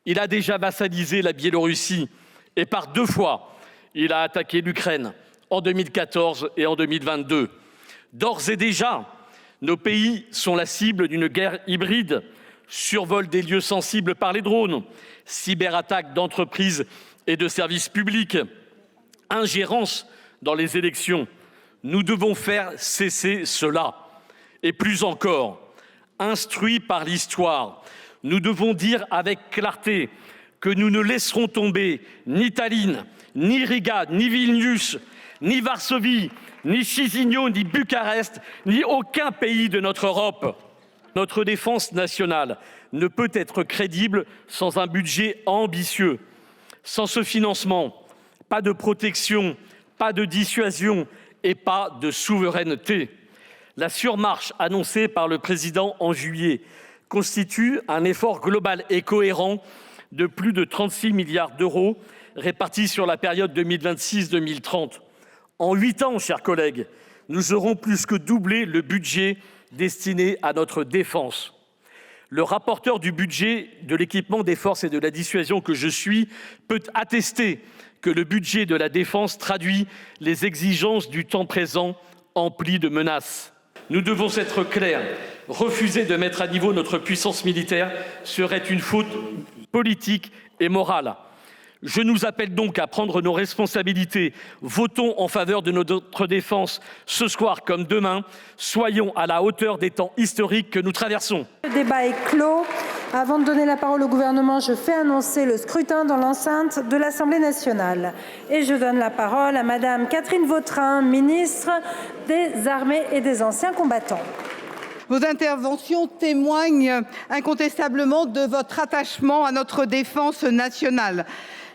Il a déjà vassalisé la Biélorussie et par 2 fois, il a attaqué l'Ukraine en 2014 et en 2022. D'ores et déjà, nos pays sont la cible d'une guerre hybride, survol des lieux sensibles par les drones, cyberattaques d'entreprises et de services publics, ingérence dans les élections. Nous devons faire cesser cela. Et plus encore, instruits par l'histoire, nous devons dire avec clarté que nous ne laisserons tomber ni Tallinn, ni Riga, ni Vilnius, ni Varsovie, ni Chisinau, ni Bucarest, ni aucun pays de notre Europe. Notre défense nationale ne peut être crédible sans un budget ambitieux. Sans ce financement, pas de protection, pas de dissuasion et pas de souveraineté. La surmarche annoncée par le président en juillet constitue un effort global et cohérent de plus de 36 milliards d'euros répartis sur la période 2026-2030. En 8 ans, chers collègues, nous aurons plus que doublé le budget destiné à notre défense. Le rapporteur du budget de l'équipement des forces et de la dissuasion que je suis peut attester que le budget de la défense traduit les exigences du temps présent empli de menaces. Nous devons être clairs, refuser de mettre à niveau notre puissance militaire serait une faute politique et morale. Je nous appelle donc à prendre nos responsabilités. Votons en faveur de notre défense ce soir comme demain. Soyons à la hauteur des temps historiques que nous traversons. Le débat est clos. Avant de donner la parole au gouvernement, je fais annoncer le scrutin dans l'enceinte de l'Assemblée nationale. Et je donne la parole à Madame Catherine Vautrin, ministre des Armées et des Anciens combattants. Vos interventions témoignent incontestablement de votre attachement à notre défense nationale.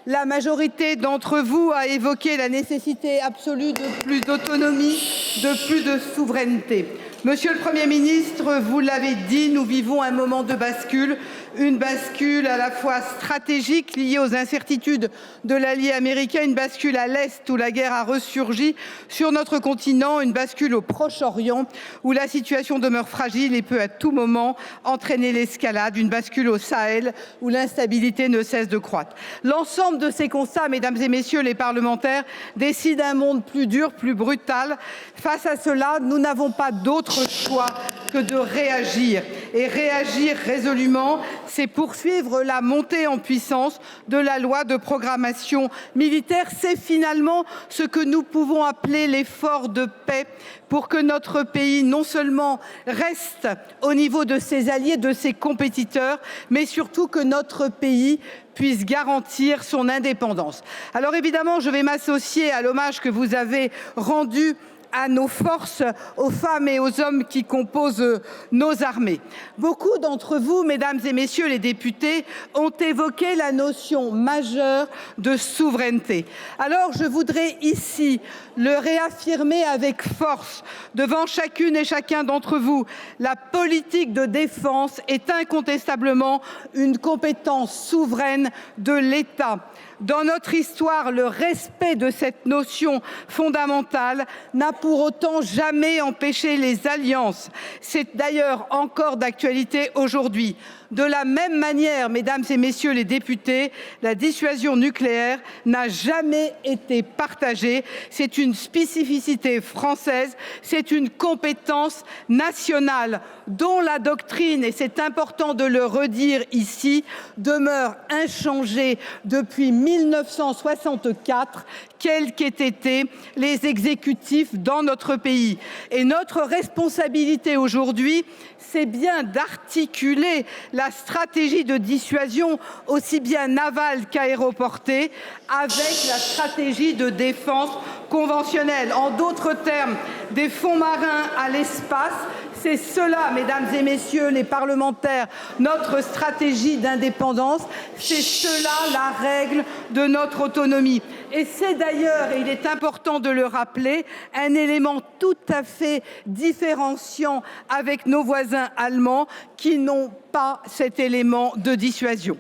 La majorité d'entre vous a évoqué la nécessité absolue de plus d'autonomie, de plus de souveraineté. Monsieur le Premier ministre, vous l'avez dit, nous vivons un moment de bascule, une bascule à la fois stratégique liée aux incertitudes de l'allié américain, une bascule à l'Est où la guerre a ressurgi sur notre continent, une bascule au Proche-Orient où la situation demeure fragile et peut à tout moment entraîner l'escalade, une bascule au Sahel où l'instabilité ne cesse de croître. L'ensemble de ces constats, mesdames et messieurs les parlementaires, décide un monde plus dur, plus brutal. Face à cela, nous n'avons pas d'autre choix que de réagir. Et réagir résolument, c'est poursuivre la montée en puissance de la loi de programmation militaire. C'est finalement ce que nous pouvons appeler l'effort de paix pour que notre pays non seulement reste au niveau de ses alliés, de ses compétiteurs, mais surtout que notre pays puisse garantir son indépendance. Alors évidemment, je vais m'associer à l'hommage que vous avez rendu à nos forces, aux femmes et aux hommes qui composent nos armées. Beaucoup d'entre vous, mesdames et messieurs les députés, ont évoqué la notion majeure de souveraineté. Alors je voudrais ici le réaffirmer avec force devant chacune et chacun d'entre vous. La politique de défense est incontestablement une compétence souveraine de l'État. Dans notre histoire, le respect de cette notion fondamentale n'a pour autant jamais empêché les alliances. C'est d'ailleurs encore d'actualité aujourd'hui. De la même manière, mesdames et messieurs les députés, la dissuasion nucléaire n'a jamais été partagée. C'est une spécificité française, c'est une compétence nationale dont la doctrine, et c'est important de le redire ici, demeure inchangée depuis 1964, quels qu'aient été les exécutifs dans notre pays. Et notre responsabilité aujourd'hui, c'est bien d'articuler la stratégie de dissuasion, aussi bien navale qu'aéroportée, avec la stratégie de défense conventionnelle. En d'autres termes, des fonds marins à l'espace. C'est cela, mesdames et messieurs les parlementaires, notre stratégie d'indépendance. C'est cela la règle de notre autonomie. Et c'est d'ailleurs, et il est important de le rappeler, un élément tout à fait différenciant avec nos voisins allemands qui n'ont pas cet élément de dissuasion.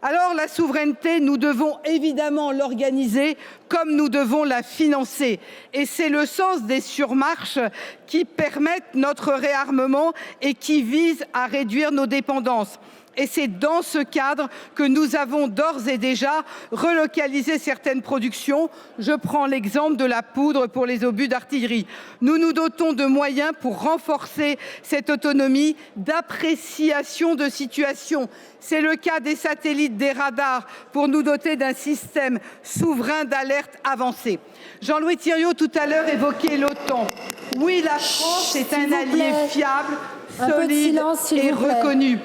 Alors la souveraineté, nous devons évidemment l'organiser comme nous devons la financer. Et c'est le sens des surmarches qui permettent notre réarmement et qui visent à réduire nos dépendances. Et c'est dans ce cadre que nous avons d'ores et déjà relocalisé certaines productions. Je prends l'exemple de la poudre pour les obus d'artillerie. Nous nous dotons de moyens pour renforcer cette autonomie d'appréciation de situation. C'est le cas des satellites, des radars, pour nous doter d'un système souverain d'alerte avancée. Jean-Louis Thiriot, tout à l'heure, évoquait l'OTAN. Oui, la France est un allié fiable, solide et reconnu.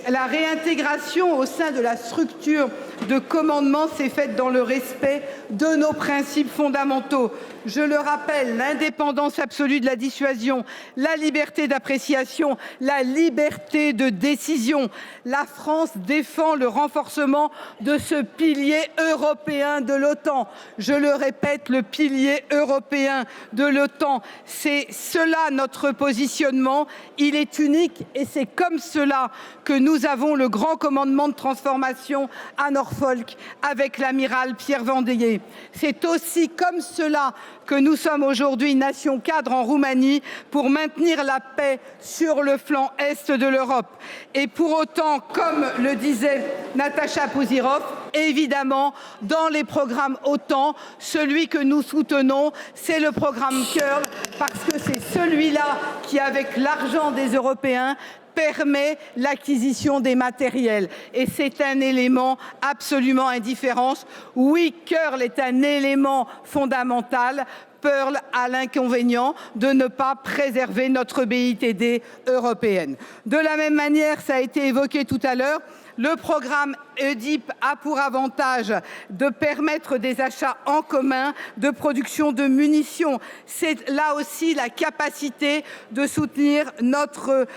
La réintégration au sein de la structure de commandement s'est faite dans le respect de nos principes fondamentaux. Je le rappelle, l'indépendance absolue de la dissuasion, la liberté d'appréciation, la liberté de décision. La France défend le renforcement de ce pilier européen de l'OTAN. Je le répète, le pilier européen de l'OTAN. C'est cela notre positionnement. Il est unique et c'est comme cela que nous avons le grand commandement de transformation à Norfolk avec l'amiral Pierre Vendée. C'est aussi comme cela que nous sommes aujourd'hui nation cadre en Roumanie pour maintenir la paix sur le flanc est de l'Europe. Et pour autant, comme le disait Natacha Pouzirov, évidemment, dans les programmes OTAN, celui que nous soutenons, c'est le programme Curl, parce que c'est celui-là qui, avec l'argent des Européens, permet l'acquisition des matériels. Et c'est un élément absolument indifférent. Oui, Curl est un élément fondamental. Pearl a l'inconvénient de ne pas préserver notre BITD européenne. De la même manière, ça a été évoqué tout à l'heure, le programme EDIP a pour avantage de permettre des achats en commun de production de munitions. C'est là aussi la capacité de soutenir notre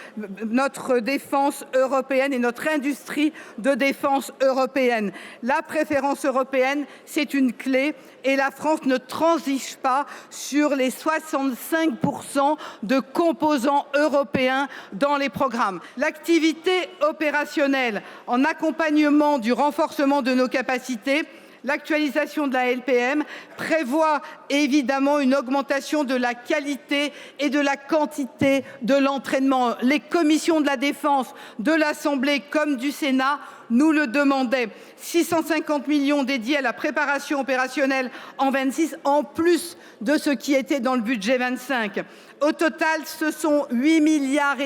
défense européenne et notre industrie de défense européenne. La préférence européenne, c'est une clé et la France ne transige pas sur les 65% de composants européens dans les programmes. L'activité opérationnelle en accompagnement du renforcement de nos capacités, l'actualisation de la LPM prévoit évidemment une augmentation de la qualité et de la quantité de l'entraînement. Les commissions de la défense de l'Assemblée comme du Sénat nous le demandaient. 650 millions dédiés à la préparation opérationnelle en 26, en plus de ce qui était dans le budget 25. Au total, ce sont 8,5 milliards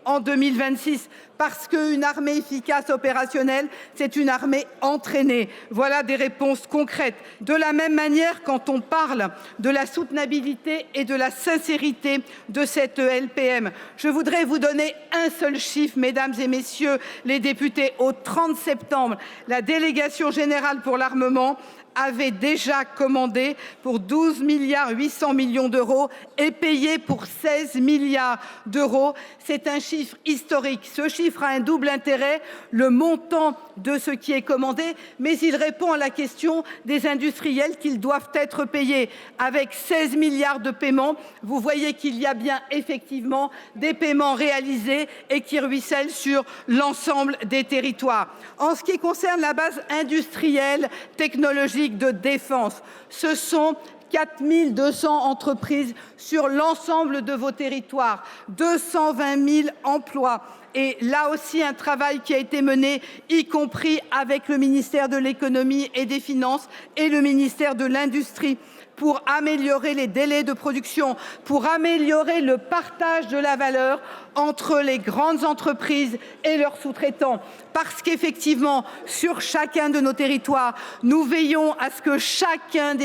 en 2026. Parce qu'une armée efficace opérationnelle, c'est une armée entraînée. Voilà des réponses concrètes. De la même manière, quand on parle de la soutenabilité et de la sincérité de cette LPM, je voudrais vous donner un seul chiffre, mesdames et messieurs les députés. Au 30 septembre, la délégation générale pour l'armement avait déjà commandé pour 12,8 milliards d'euros et payé pour 16 milliards d'euros. C'est un chiffre historique. Ce chiffre a un double intérêt, le montant de ce qui est commandé, mais il répond à la question des industriels qu'ils doivent être payés. Avec 16 milliards de paiements, vous voyez qu'il y a bien effectivement des paiements réalisés et qui ruissellent sur l'ensemble des territoires. En ce qui concerne la base industrielle technologique de défense, ce sont 4 200 entreprises sur l'ensemble de vos territoires, 220 000 emplois. Et là aussi, un travail qui a été mené, y compris avec le ministère de l'économie et des finances et le ministère de l'industrie, pour améliorer les délais de production, pour améliorer le partage de la valeur entre les grandes entreprises et leurs sous-traitants. Parce qu'effectivement, sur chacun de nos territoires, nous veillons à ce que chacun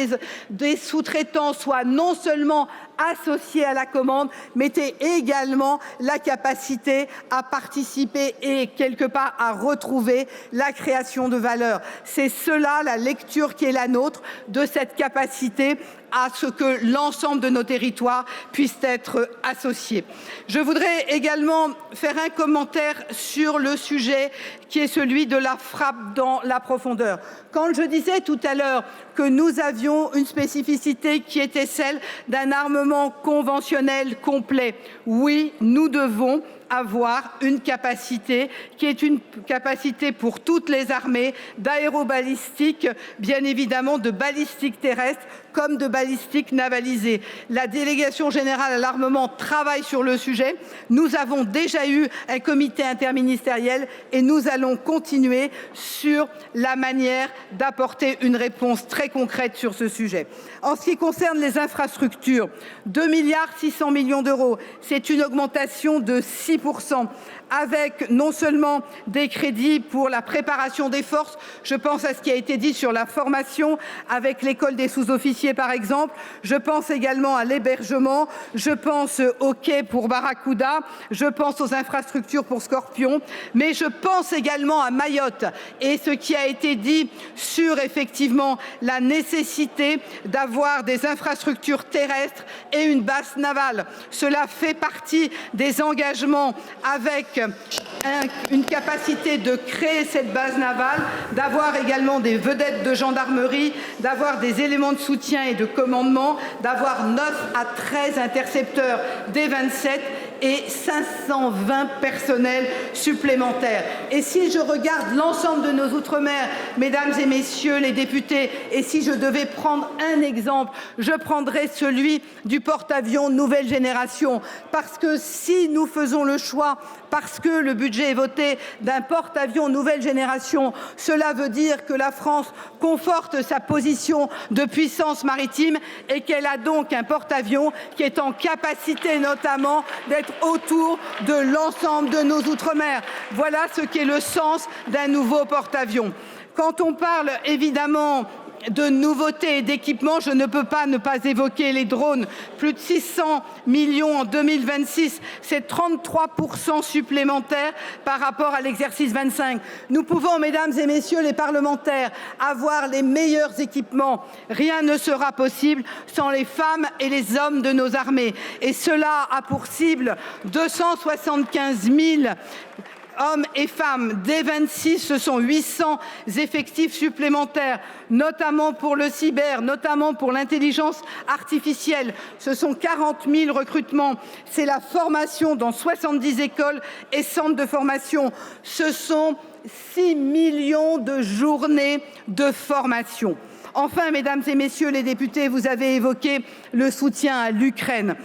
des sous-traitants soit non seulement associé à la commande, mais ait également la capacité à participer et quelque part à retrouver la création de valeur. C'est cela la lecture qui est la nôtre de cette capacité à ce que l'ensemble de nos territoires puissent être associés. Je voudrais également faire un commentaire sur le sujet qui est celui de la frappe dans la profondeur. Quand je disais tout à l'heure que nous avions une spécificité qui était celle d'un armement conventionnel complet, oui, nous devons avoir une capacité qui est une capacité pour toutes les armées d'aérobalistique, bien évidemment de balistique terrestre comme de balistique navalisée. La délégation générale à l'armement travaille sur le sujet. Nous avons déjà eu un comité interministériel et nous allons continuer sur la manière d'apporter une réponse très concrète sur ce sujet. En ce qui concerne les infrastructures, 2,6 milliards d'euros, c'est une augmentation de 6%, avec non seulement des crédits pour la préparation des forces, je pense à ce qui a été dit sur la formation avec l'école des sous-officiers par exemple, je pense également à l'hébergement, je pense aux quais pour Barracuda, je pense aux infrastructures pour Scorpion, mais je pense également à Mayotte et ce qui a été dit sur effectivement la nécessité d'avoir des infrastructures terrestres et une base navale. Cela fait partie des engagements avec une capacité de créer cette base navale, d'avoir également des vedettes de gendarmerie, d'avoir des éléments de soutien et de commandement, d'avoir 9 à 13 intercepteurs des 27 et 520 personnels supplémentaires. Et si je regarde l'ensemble de nos outre-mer, mesdames et messieurs les députés, et si je devais prendre un exemple, je prendrais celui du porte-avions nouvelle génération. Parce que si nous faisons le choix, parce que le budget est voté d'un porte-avions nouvelle génération, cela veut dire que la France conforte sa position de puissance maritime et qu'elle a donc un porte-avions qui est en capacité notamment d'être autour de l'ensemble de nos outre-mer. Voilà ce qu'est le sens d'un nouveau porte-avions. Quand on parle évidemment de nouveautés et d'équipements, je ne peux pas ne pas évoquer les drones. Plus de 600 millions en 2026, c'est 33% supplémentaire par rapport à l'exercice 25. Nous pouvons, mesdames et messieurs les parlementaires, avoir les meilleurs équipements. Rien ne sera possible sans les femmes et les hommes de nos armées. Et cela a pour cible 275 000 hommes et femmes. Dès 26, ce sont 800 effectifs supplémentaires, notamment pour le cyber, notamment pour l'intelligence artificielle. Ce sont 40 000 recrutements. C'est la formation dans 70 écoles et centres de formation. Ce sont 6 millions de journées de formation. Enfin, mesdames et messieurs les députés, vous avez évoqué le soutien à l'Ukraine.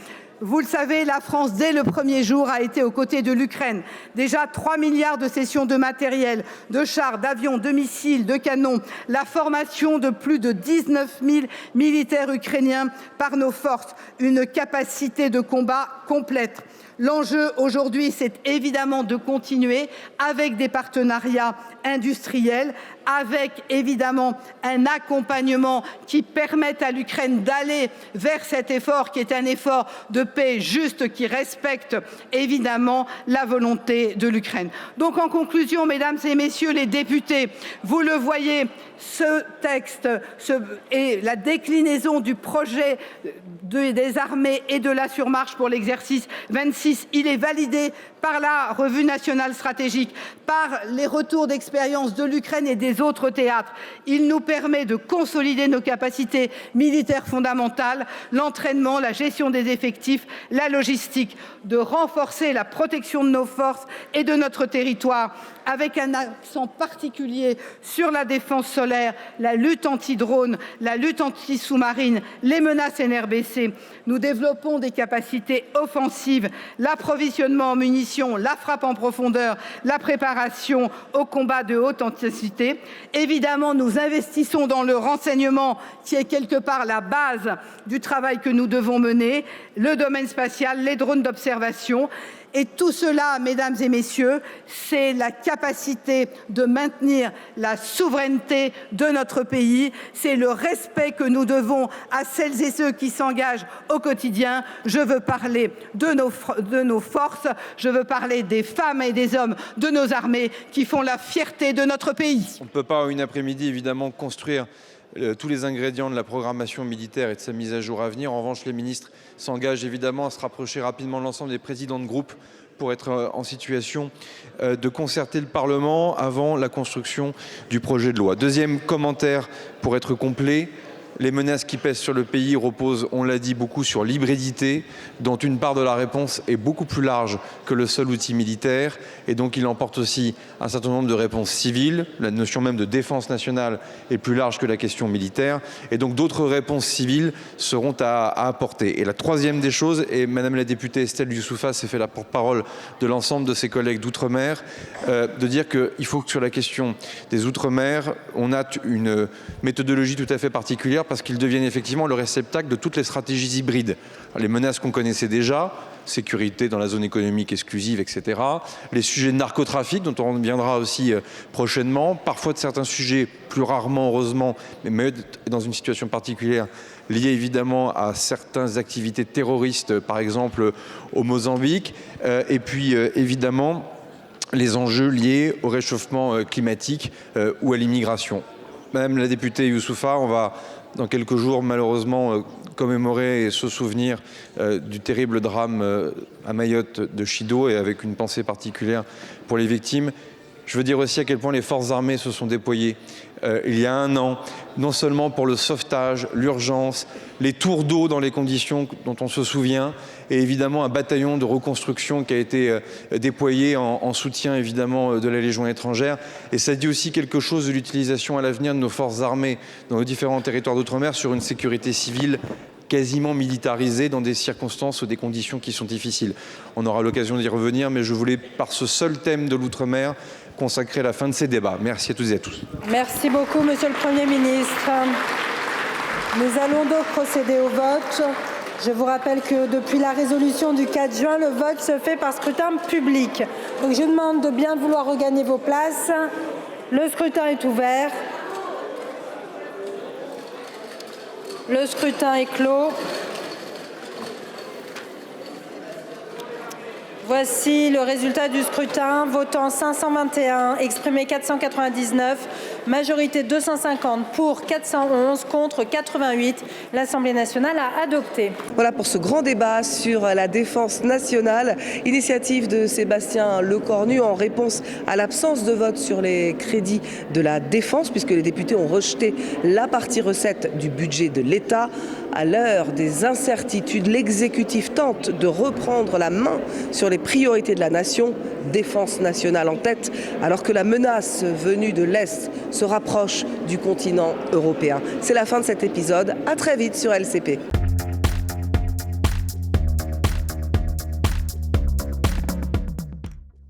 Vous le savez, la France, dès le premier jour, a été aux côtés de l'Ukraine. Déjà 3 milliards de cessions de matériel, de chars, d'avions, de missiles, de canons, la formation de plus de 19 000 militaires ukrainiens par nos forces, une capacité de combat complète. L'enjeu aujourd'hui, c'est évidemment de continuer avec des partenariats industriels, avec évidemment un accompagnement qui permette à l'Ukraine d'aller vers cet effort qui est un effort de paix juste, qui respecte évidemment la volonté de l'Ukraine. Donc en conclusion, mesdames et messieurs les députés, vous le voyez, ce texte et la déclinaison du projet des armées et de la surmarche pour l'exercice 26, il est validé par la revue nationale stratégique, par les retours d'expérience de l'Ukraine et des autres théâtres. Il nous permet de consolider nos capacités militaires fondamentales, l'entraînement, la gestion des effectifs, la logistique, de renforcer la protection de nos forces et de notre territoire, avec un accent particulier sur la défense solaire, la lutte anti-drone, la lutte anti-sous-marine, les menaces NRBC. Nous développons des capacités offensives, l'approvisionnement en munitions, la frappe en profondeur, la préparation au combat de haute intensité. Évidemment, nous investissons dans le renseignement qui est quelque part la base du travail que nous devons mener, le domaine spatial, les drones d'observation. Et tout cela, mesdames et messieurs, c'est la capacité de maintenir la souveraineté de notre pays, c'est le respect que nous devons à celles et ceux qui s'engagent au quotidien. Je veux parler de nos forces, je veux parler des femmes et des hommes de nos armées qui font la fierté de notre pays. On ne peut pas en une après-midi évidemment construire tous les ingrédients de la programmation militaire et de sa mise à jour à venir. En revanche, les ministres s'engagent évidemment à se rapprocher rapidement de l'ensemble des présidents de groupe pour être en situation de concerter le Parlement avant la construction du projet de loi. Deuxième commentaire pour être complet. Les menaces qui pèsent sur le pays reposent, on l'a dit, beaucoup sur l'hybridité, dont une part de la réponse est beaucoup plus large que le seul outil militaire. Et donc il emporte aussi un certain nombre de réponses civiles. La notion même de défense nationale est plus large que la question militaire. Et donc d'autres réponses civiles seront à apporter. Et la troisième des choses, et Madame la députée Estelle Youssoufa s'est fait la porte-parole de l'ensemble de ses collègues d'outre-mer, de dire qu'il faut que sur la question des outre-mer, on a une méthodologie tout à fait particulière, parce qu'ils deviennent effectivement le réceptacle de toutes les stratégies hybrides. Les menaces qu'on connaissait déjà, sécurité dans la zone économique exclusive, etc. Les sujets de narcotrafic, dont on reviendra aussi prochainement. Parfois de certains sujets, plus rarement heureusement, mais dans une situation particulière, liés évidemment à certaines activités terroristes, par exemple au Mozambique. Et puis évidemment, les enjeux liés au réchauffement climatique ou à l'immigration. Madame la députée Youssoufa, on va dans quelques jours malheureusement commémorer et se souvenir du terrible drame à Mayotte de Chido, et avec une pensée particulière pour les victimes. Je veux dire aussi à quel point les forces armées se sont déployées il y a un an, non seulement pour le sauvetage, l'urgence, les tours d'eau dans les conditions dont on se souvient, et évidemment un bataillon de reconstruction qui a été déployé en soutien évidemment de la Légion étrangère. Et ça dit aussi quelque chose de l'utilisation à l'avenir de nos forces armées dans nos différents territoires d'outre-mer sur une sécurité civile quasiment militarisée dans des circonstances ou des conditions qui sont difficiles. On aura l'occasion d'y revenir, mais je voulais, par ce seul thème de l'outre-mer, consacrer la fin de ces débats. Merci à toutes et à tous. Merci beaucoup, Monsieur le Premier ministre. Nous allons donc procéder au vote. Je vous rappelle que depuis la résolution du 4 juin, le vote se fait par scrutin public. Donc je vous demande de bien vouloir regagner vos places. Le scrutin est ouvert. Le scrutin est clos. Voici le résultat du scrutin. Votant 521, exprimé 499, majorité 250 pour 411, contre 88. L'Assemblée nationale a adopté. Voilà pour ce grand débat sur la défense nationale. Initiative de Sébastien Lecornu en réponse à l'absence de vote sur les crédits de la défense, puisque les députés ont rejeté la partie recette du budget de l'État. À l'heure des incertitudes, l'exécutif tente de reprendre la main sur les priorités de la nation, défense nationale en tête, alors que la menace venue de l'Est se rapproche du continent européen. C'est la fin de cet épisode. À très vite sur LCP.